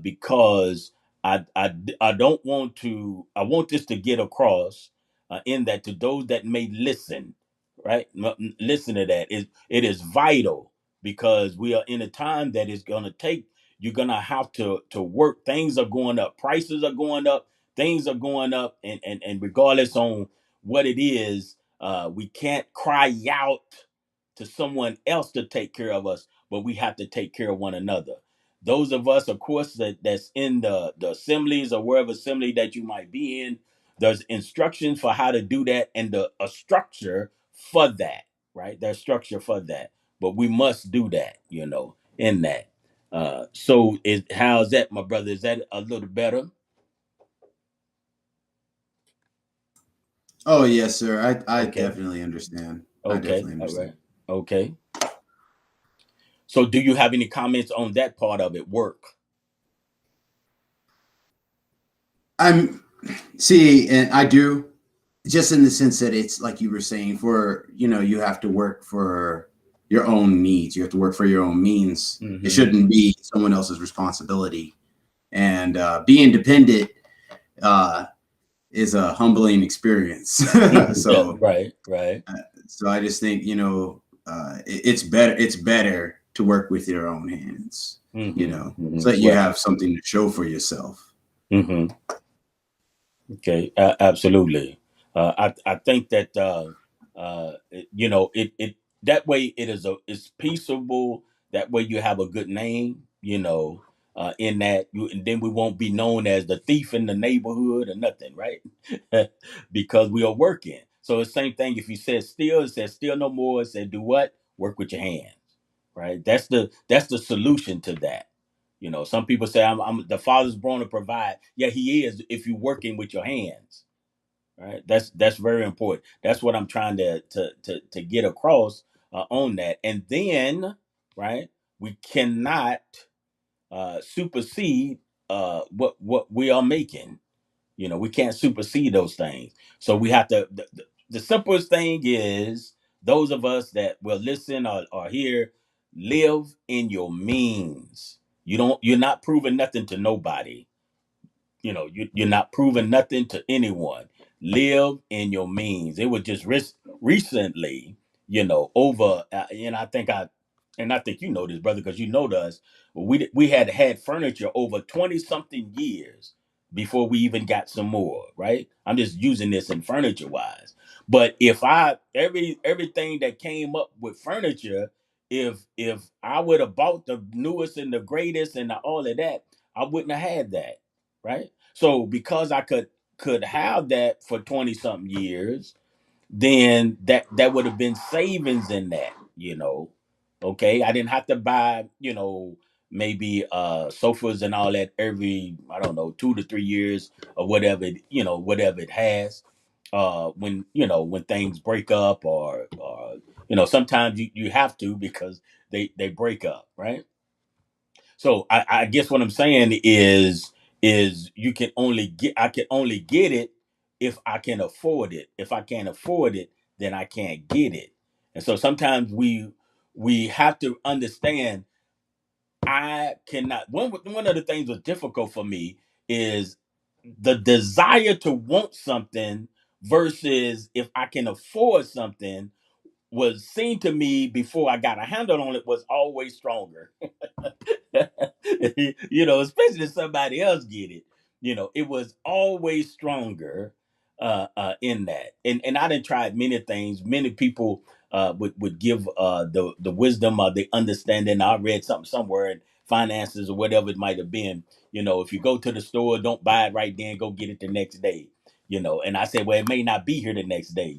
because I don't want to, I want this to get across, in that to those that may listen, right? Listen to that. It is vital because we are in a time that is going to take, you're going to have to work. Things are going up, prices are going up, things are going up, and regardless on what it is, we can't cry out to someone else to take care of us, but we have to take care of one another. Those of us, of course, that's in the assemblies or wherever assembly that you might be in, there's instructions for how to do that and a structure for that, right? There's structure for that, but we must do that, in that. So how's that, my brother? Is that a little better? Oh yes, sir. I Okay. definitely understand. I Okay. definitely All understand. right. Okay. So do you have any comments on that part of it? Work. I'm see, and I do, just in the sense that it's like you were saying, for you have to work for your own needs. You have to work for your own means. It Mm-hmm. shouldn't be someone else's responsibility. And being dependent uh, is a humbling experience. Yeah. so Right. Right. so I just think it's better. It's better to work with your own hands. Mm-hmm. So that Mm-hmm. you Right. have something to show for yourself. Mm-hmm. Okay, absolutely. I think that it that way it's peaceable. That way you have a good name. In that and then we won't be known as the thief in the neighborhood or nothing, right? Because we are working. So the same thing. If you said steal, it says steal no more. It said do what? Work with your hands, right? That's the solution to that. Some people say I'm the father's born to provide. Yeah, he is if you're working with your hands. Right. That's very important. That's what I'm trying to get across, on that. And then, right, we cannot supersede. what we are making. We can't supersede those things. So we have to. The simplest thing is those of us that will listen or hear, live in your means. You're not proving nothing to nobody. You're not proving nothing to anyone. Live in your means. It was just recently, over, and I think you know this, brother, because you know us. We had furniture over 20 something years before we even got some more, right? I'm just using this in furniture wise. But if everything that came up with furniture, if I would have bought the newest and the greatest and all of that, I wouldn't have had that, right? So because I could have that for 20 something years, then that would have been savings in that. Okay. I didn't have to buy, maybe sofas and all that every, I don't know, 2 to 3 years or whatever whatever it has. When things break up or sometimes you have to because they break up, right? So I guess what I'm saying is I can only get it if I can afford it. If I can't afford it, then I can't get it. And so sometimes we have to understand I cannot. One of the things that's difficult for me is the desire to want something versus if I can afford something was seen to me before I got a handle on it was always stronger. Especially if somebody else get it. It was always stronger in that. And I didn't try many things. Many people would give the wisdom or the understanding. I read something somewhere in finances or whatever it might have been. If you go to the store, don't buy it right then, go get it the next day. And I said, well, it may not be here the next day.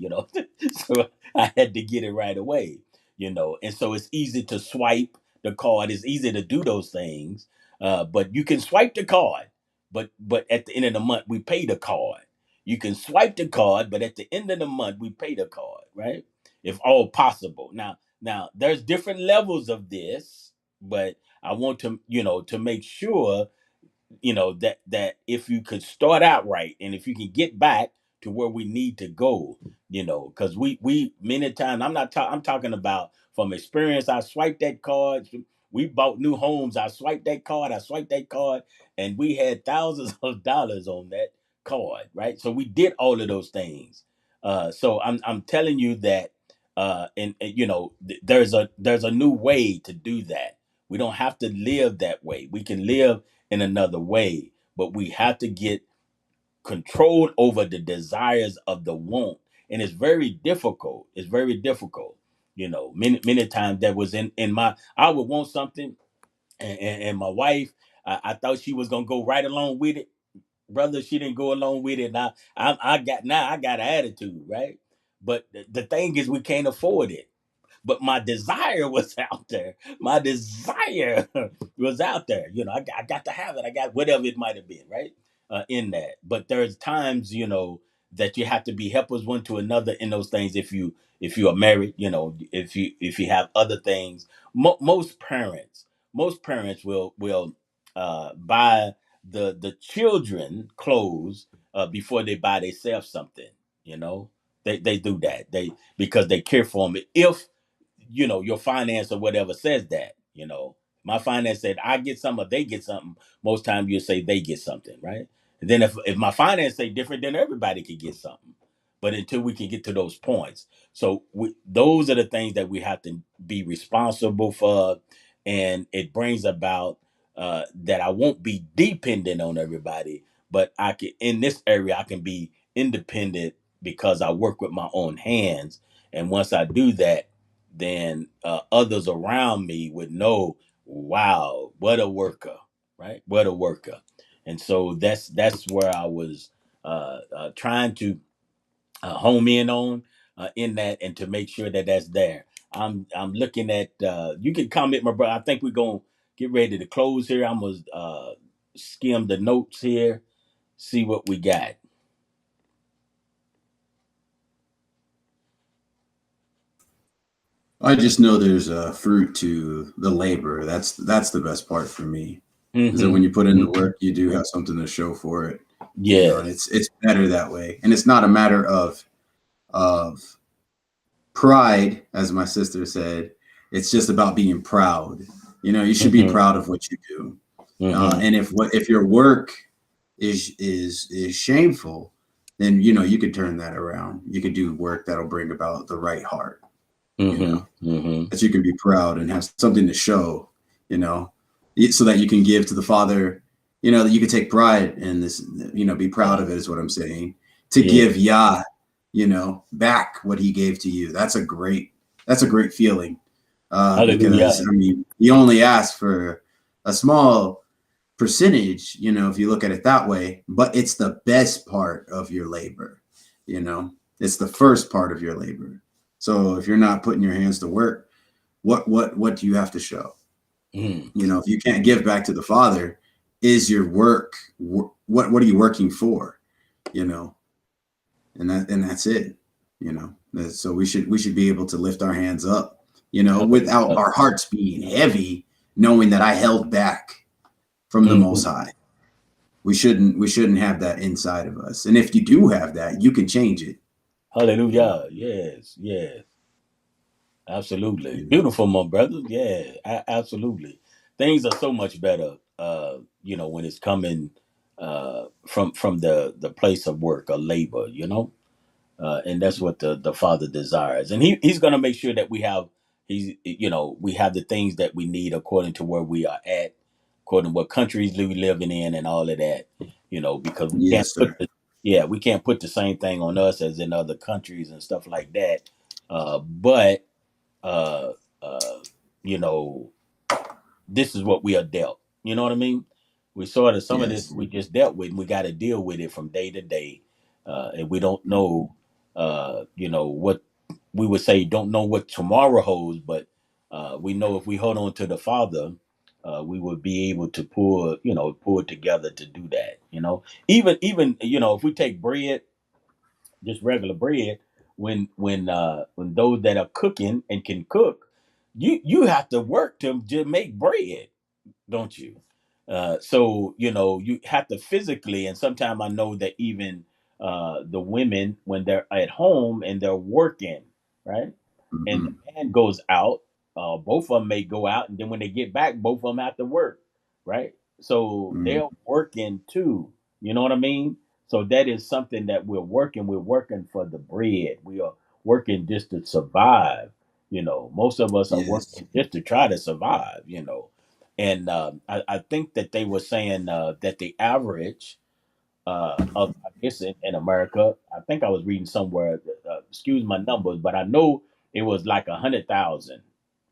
So I had to get it right away. And so it's easy to swipe the card. It's easy to do those things, but you can swipe the card, but at the end of the month we pay the card. You can swipe the card, but at the end of the month we pay the card, right? If all possible. Now there's different levels of this, but I want to make sure that if you could start out right and if you can get back to where we need to go, because we many times I'm talking about from experience. I swiped that card. We bought new homes. I swiped that card, and we had thousands of dollars on that card, right? So we did all of those things. So I'm telling you that there's a new way to do that. We don't have to live that way. We can live in another way, but we have to get control over the desires of the want. And it's very difficult. It's very difficult. Many times that was in my, I would want something, and my wife, I thought she was gonna go right along with it, brother. She didn't go along with it. Now I got an attitude, right? But the thing is, we can't afford it, but my desire was out there. My desire was out there. I got to have it. I got whatever it might have been, right? In that. But there's times, that you have to be helpers one to another in those things. If you are married, if you have other things, most parents will buy the children clothes before they buy themselves something. You know, they do that. Because they care for them. If your finance or whatever says that, my finance said I get something or they get something, most times you say they get something, right? And then if my finance say different, then everybody could get something. But until we can get to those points, so those are the things that we have to be responsible for, and it brings about that I won't be dependent on everybody, but I can, in this area I can be independent because I work with my own hands, and once I do that, then others around me would know, wow, what a worker, right? What a worker. And so that's where I was trying to home in on in that, and to make sure that that's there. I'm looking at. You can comment, my brother. I think we're gonna get ready to close here. I'm gonna skim the notes here, see what we got. I just know there's a fruit to the labor. That's the best part for me. Is that when you put in the Mm-hmm. work, you do have something to show for it, and Yes. it's better that way. And it's not a matter of pride, as my sister said. It's just about being proud. You should be Mm-hmm. proud of what you do. Mm-hmm. And if your work is shameful, then you could turn that around. You could do work that'll bring about the right heart. You Mm-hmm. know Mm-hmm. that you can be proud and have something to show. You know, so that you can give to the Father. That you can take pride in this. Be proud Yeah. of it is what I'm saying. To Yeah. give Yah, back what He gave to you. That's a great feeling. Because Hallelujah. I mean, He only asked for a small percentage, if you look at it that way, but it's the best part of your labor. It's the first part of your labor. So if you're not putting your hands to work, what do you have to show? Mm. If you can't give back to the Father, is your work what are you working for? You know, and that's it. So we should be able to lift our hands up, without Hallelujah. our hearts being heavy, knowing that I held back from the Most Mm-hmm. High. We shouldn't have that inside of us. And if you do have that, you can change it. You know. Hallelujah. Yes. Yes. Absolutely. You know. Beautiful, my brother. Yeah, absolutely. Things are so much better, when it's coming from the place of work or labor, and that's what the Father desires. And he's going to make sure that we have the things that we need according to where we are at, according to what countries we living in and all of that, because Yes, sir. we can't put the same thing on us as in other countries and stuff like that. But uh, uh, you know, this is what we are dealt. You know what I mean? We sort of some of this Yes. we just dealt with, and we got to deal with it from day to day, and we don't know, what we would say don't know what tomorrow holds, but we know if we hold on to the Father, we will be able to pull it together to do that. Even if we take bread, just regular bread, when those that are cooking and can cook, you have to work to make bread, don't you? So you have to physically, and sometimes I know that even the women when they're at home and they're working, right? And the Mm-hmm. man goes out, both of them may go out, and then when they get back, both of them have to work, right? So they're Mm-hmm. working too. You know what I mean? So that is something that we're working. We're working for the bread. We are working just to survive. Most of us are Yes. working just to try to survive. And I think that they were saying that the average of I guess in America. I think I was reading somewhere. Excuse my numbers, but I know it was like 100,000.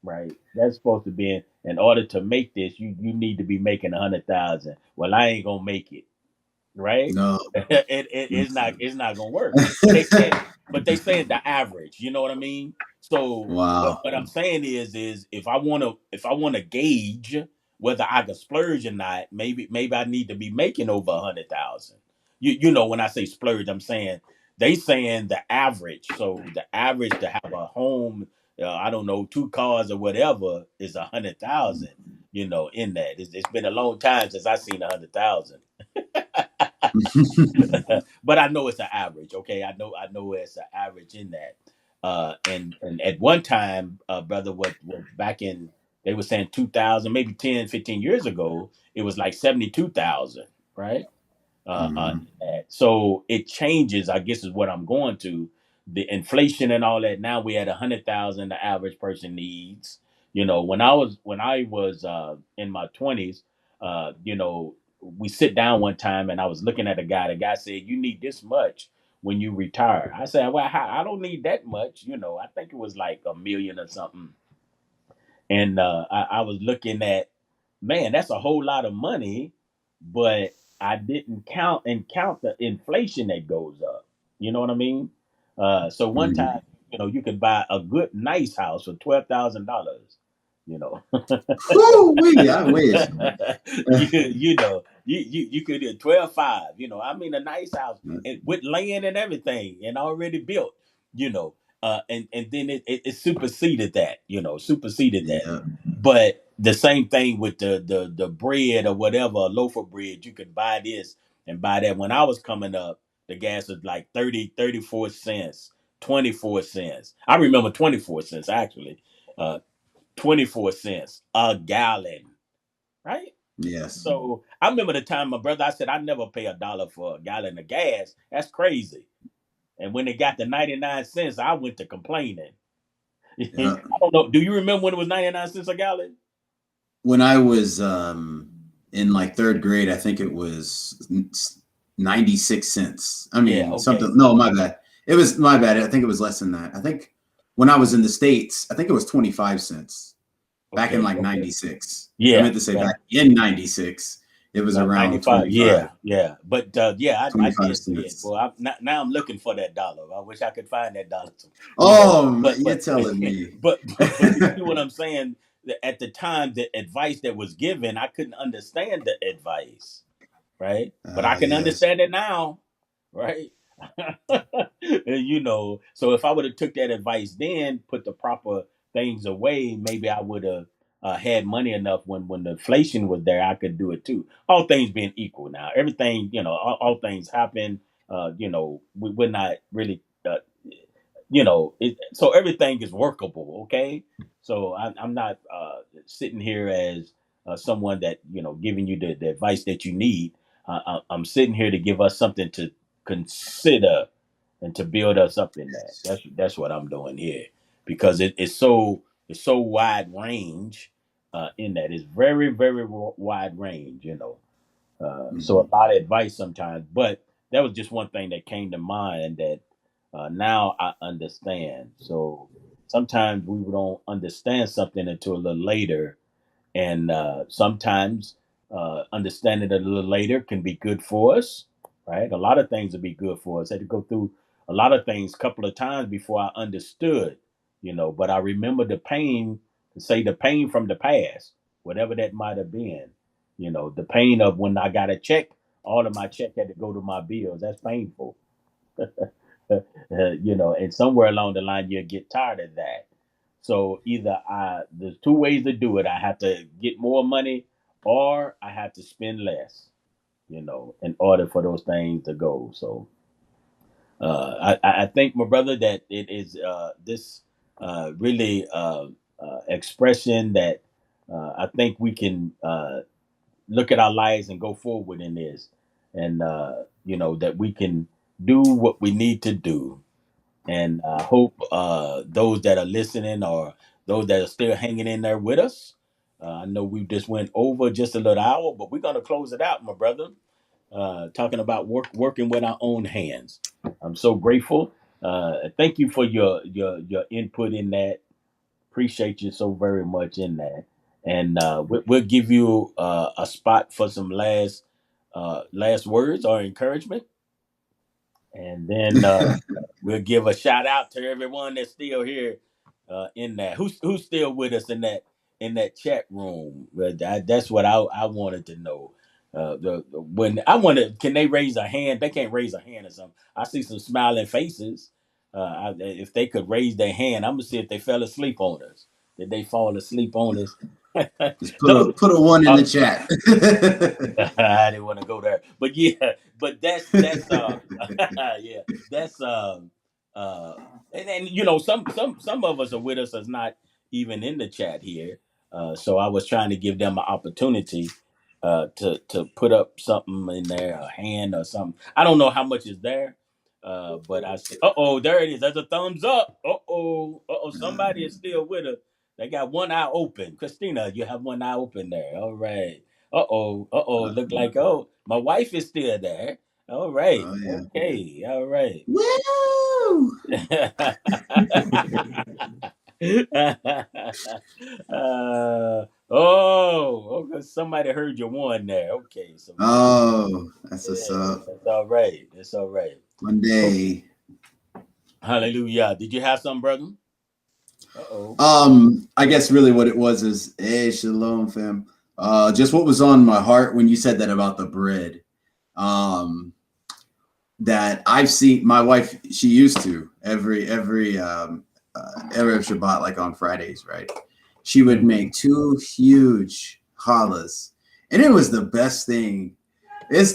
Right? That's supposed to be in order to make this. You need to be making 100,000. Well, I ain't gonna make it, right? No. It's not gonna work. But they saying the average. You know what I mean? So Wow. what I'm saying is if I wanna gauge whether I can splurge or not, maybe I need to be making over 100,000. You know when I say splurge, I'm saying they saying the average. So the average to have a home, I don't know, two cars or whatever is 100,000. In that it's been a long time since I seen 100,000. But I know it's an average. Okay, I know it's an average in that. And at one time, brother, what back in they were saying 2000, maybe 10, 15 years ago, it was like 72,000, right? Mm-hmm. So it changes, I guess, is what I'm going to. The inflation and all that. Now we at 100,000, the average person needs. When I was in my 20s, we sit down one time and I was looking at a guy. The guy said, "You need this much when you retire." I said, "Well, I don't need that much." I think it was like a million or something. And I was looking at, man, that's a whole lot of money, but I didn't count the inflation that goes up. You know what I mean? So one Mm-hmm. time, you could buy a good, nice house for $12,000. You know, Woo-wee, I wish. you could do 12.5. I mean, a nice house and with land and everything and already built. You know, and then it superseded that. Superseded that. Yeah. But the same thing with the bread or whatever, a loaf of bread. You could buy this and buy that. When I was coming up, the gas was like 34 cents, 24 cents. I remember 24 cents actually. 24 cents a gallon, right? Yes. So I remember the time my brother, I said, I never pay $1 for a gallon of gas. That's crazy. And when it got to 99 cents, I went to complaining. I Yeah. don't know. Do you remember when it was 99 cents a gallon? When I was in like third grade, I think it was 96 cents. I Yeah, mean, okay. something. No, my bad. It was my bad. I think it was less than that. I think when I was in the States, I think it was 25 cents back in Okay, like okay. 96. I Yeah, meant to say yeah. back in 96, it was About around 95. 25, Yeah, yeah. But yeah, I 25 did see it. cents. Well, now I'm looking for that dollar. I wish I could find that dollar. Oh, But you're telling me. but you see what I'm saying? At the time, the advice that was given, I couldn't understand the advice, right? But I can Yes. understand it now, right? And, so if I would have took that advice then, put the proper things away, maybe I would have had money enough when the inflation was there, I could do it too. All things being equal now, everything, all things happen. We're not really, so everything is workable. Okay. So I'm not sitting here as someone that, giving you the advice that you need. I'm sitting here to give us something to consider and to build us up in that. That's what I'm doing here, because it's so wide range in that. It's very, very wide range. So a Mhm. lot of advice sometimes, but that was just one thing that came to mind that now I understand. So sometimes we don't understand something until a little later, and sometimes understanding it a little later can be good for us, right? A lot of things will be good for us. I had to go through a lot of things a couple of times before I understood, but I remember the pain, to say the pain from the past, whatever that might have been, the pain of when I got a check, all of my check had to go to my bills. That's painful. And somewhere along the line, you'll get tired of that. So either there's two ways to do it. I have to get more money, or I have to spend less, in order for those things to go. So I think, my brother, that it is this really expression that I think we can look at our lives and go forward in this, and that we can do what we need to do, and I hope those that are listening, or those that are still hanging in there with us. I know we just went over just a little hour, but we're gonna close it out, my brother. Talking about working with our own hands. I'm so grateful. Thank you for your input in that. Appreciate you so very much in that. And we'll give you a spot for some last words or encouragement, and then we'll give a shout out to everyone that's still here in that. Who's still with us in that chat room? That's what I wanted to know. When I wanted, can they raise a hand? They can't raise a hand or something. I see some smiling faces. If they could raise their hand, I'm gonna see if they fell asleep on us. Did they fall asleep on us? Just Those, put a one in the uh, chat. I didn't want to go there, but yeah, but that's yeah, that's uh and some of us are with us as not even in the chat here. So I was trying to give them an opportunity to put up something in there, a hand or something. I don't know how much is there. But I see, there it is. There's a thumbs up. Somebody is still with us. They got one eye open. Christina, you have one eye open there. All right. Look like, my wife is still there. All right. Oh yeah. Okay. All right. Woo! Okay. Somebody heard you won there. Okay. So Oh, that's what's yeah, up. that's all right. That's all right. One Okay. day. Hallelujah. Did you have some, brother? Uh-oh. I guess really what it was is, hey, shalom, fam. Just what was on my heart when you said that about the bread. Um, that I've seen my wife, she used to every Shabbat, like on Fridays, right? She would Mhm. make two huge challahs, and it was the best thing. It's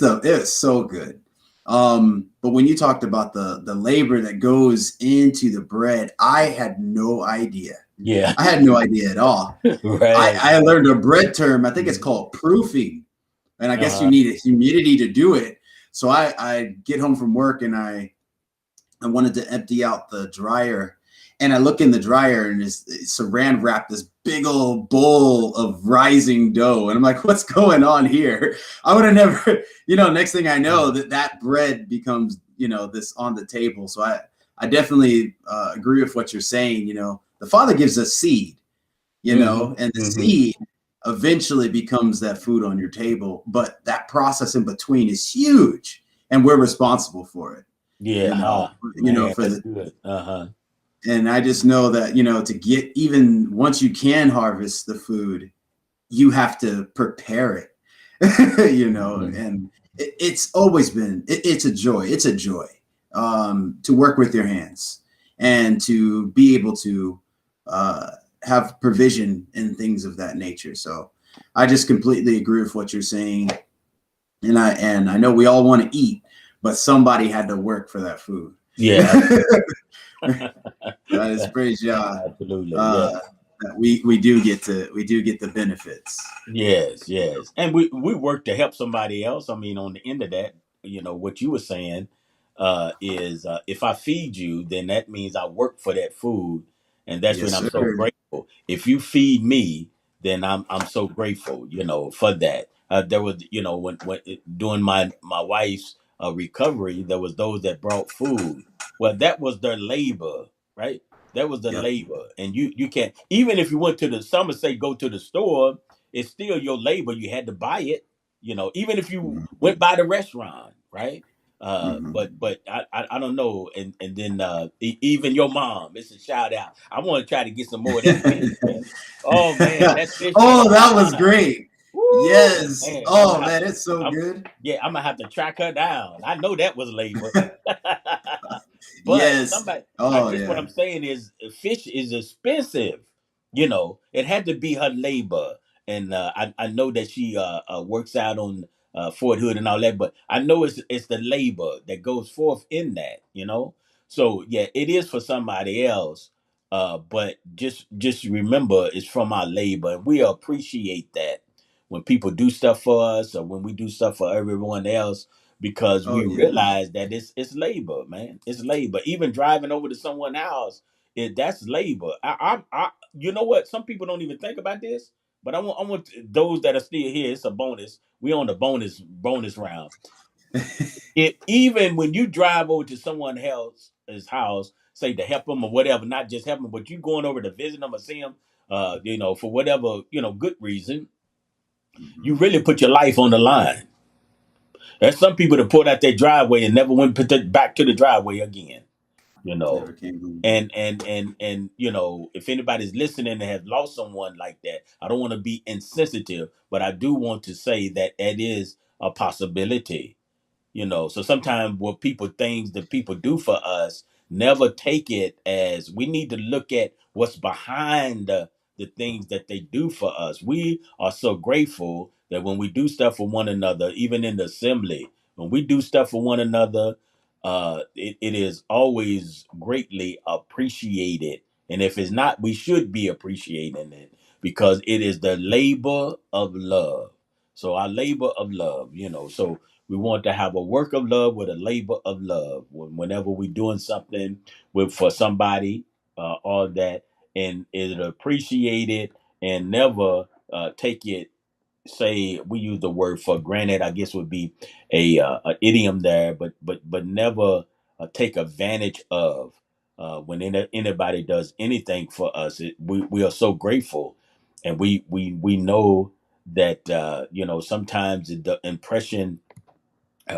so good. But when you talked about the labor that goes into the bread, I had no idea. Yeah. I had no idea at all. Right. I learned a bread term. I think it's Mhm. called proofing, and I guess you Uh-huh. need a humidity to do it. So I get home from work and I wanted to empty out the dryer, and I look in the dryer and it's saran wrapped this big old bowl of rising dough, and I'm like, what's going on here? I would have never, next thing I know, that bread becomes, this on the table. So I definitely agree with what you're saying. The Father gives us seed, Mhm. and the Mhm. seed eventually becomes that food on your table, but that process in between is huge, and we're responsible for it. Yeah. Man, For that's the good. Uh-huh. and I just know that, to get, even once you can harvest the food, you have to prepare it, Mhm. and it's always been, it's a joy. It's a joy to work with your hands and to be able to uh, have provision and things of that nature. So I just completely agree with what you're saying. And I know we all want to eat, but somebody had to work for that food. Yeah. That is praise Yah. Absolutely. Uh, Yeah. that we do get the benefits. Yes, yes. And we work to help somebody else. I mean, on the end of that, what you were saying is if I feed you, then that means I work for that food, and that's when Yes, I'm sir. so grateful. If you feed me, then I'm so grateful, for that. There was, during my wife's recovery, there was those that brought food. Well, that was their labor, right? That was the Yep. labor, and you can't, even if you went to the, some would say go to the store, it's still your labor. You had to buy it, even if you Mm-hmm. went by the restaurant, right? Mm-hmm. But I don't know, and then even your mom. It's a shout out. I want to try to get some more of that fish, man. Oh man, that fish Oh, that was empanada. great. Woo, Yes. man. Oh man, it's so I'm, good. yeah, I'm gonna have to track her down. I know that was labor. But Yes. somebody, I Oh guess what yeah. I'm saying is fish is expensive. It had to be her labor, and I know that she works out on Fort Hood and all that, but I know it's the labor that goes forth in that. So yeah, it is for somebody else. But just remember, it's from our labor, and we appreciate that when people do stuff for us or when we do stuff for everyone else, because Oh we yeah. realize that it's labor, man. It's labor. Even driving over to someone's house, that's labor. You know what? Some people don't even think about this, but I want those that are still here. It's a bonus. We on the bonus round. It even when you drive over to someone else's house, say to help them or whatever, not just help them, but you going over to visit them or see them, for whatever good reason, you Mhm. really put your life on the line. There's some people that pulled out their driveway and never went back to the driveway again. You know, Never came home back. and if anybody's listening and has lost someone like that, I don't want to be insensitive, but I do want to say that it is a possibility. So sometimes what people things that people do for us, never take it as, we need to look at what's behind the things that they do for us. We are so grateful that when we do stuff for one another, even in the assembly, when we do stuff for one another, it is always greatly appreciated. And if it's not, we should be appreciating it, because it is the labor of love. So our labor of love, so we want to have a work of love with a labor of love. Whenever we're doing something for somebody, or that, and it appreciated, and never take it, say, we use the word for granted, I guess would be a idiom there, but never take advantage of when anybody does anything for us. We are so grateful, and we know that sometimes the impression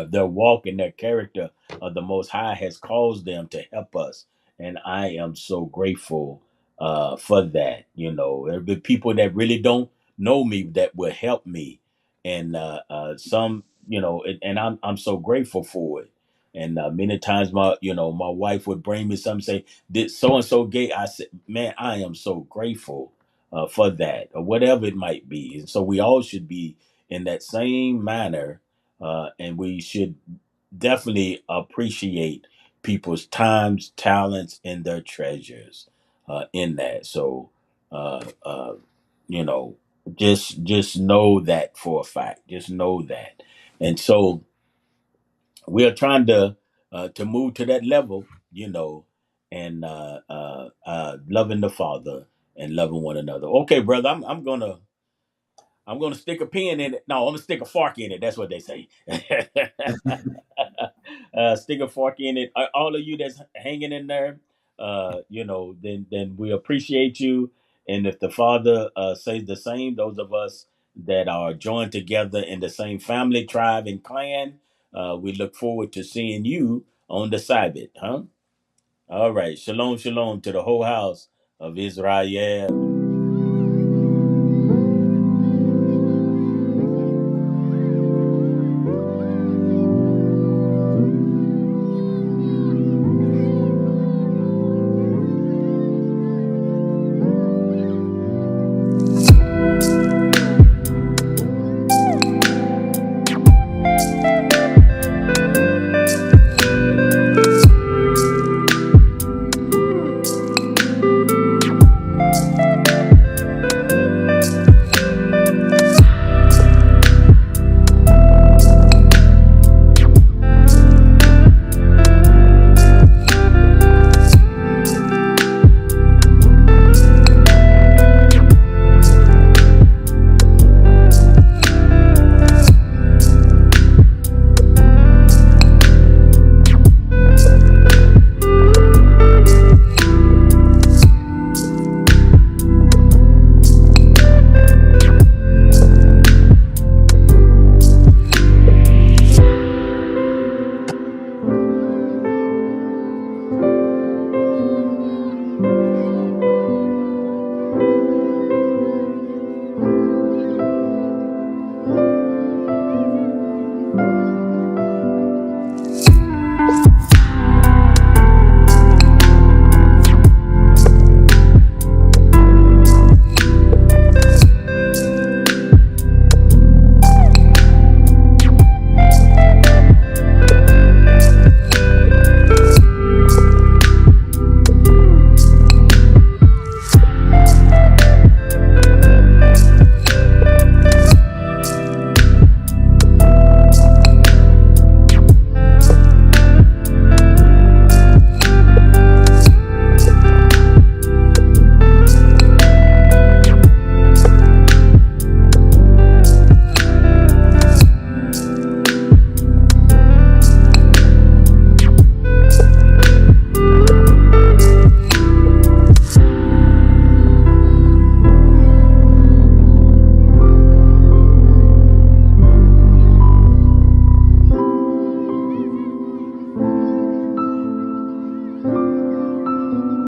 their walk and their character of the Most High has caused them to help us, and I am so grateful for that. There have been people that really don't know me that will help me, and some, and I'm so grateful for it. And many times my wife would bring me something, say, did so and so gay? I said, man, I am so grateful for that, or whatever it might be. And so we all should be in that same manner, and we should definitely appreciate people's times, talents, and their treasures in that. So, uh, you know, just know that for a fact. Just know that. And so we are trying to move to that level, and loving the Father and loving one another. Okay, brother, I'm gonna stick a pin in it. No, I'm gonna stick a fork in it. That's what they say. Stick a fork in it. All of you that's hanging in there, then we appreciate you. And if the Father says the same, those of us that are joined together in the same family, tribe, and clan, we look forward to seeing you on the Sabbath, huh? All right. Shalom, shalom to the whole house of Israel.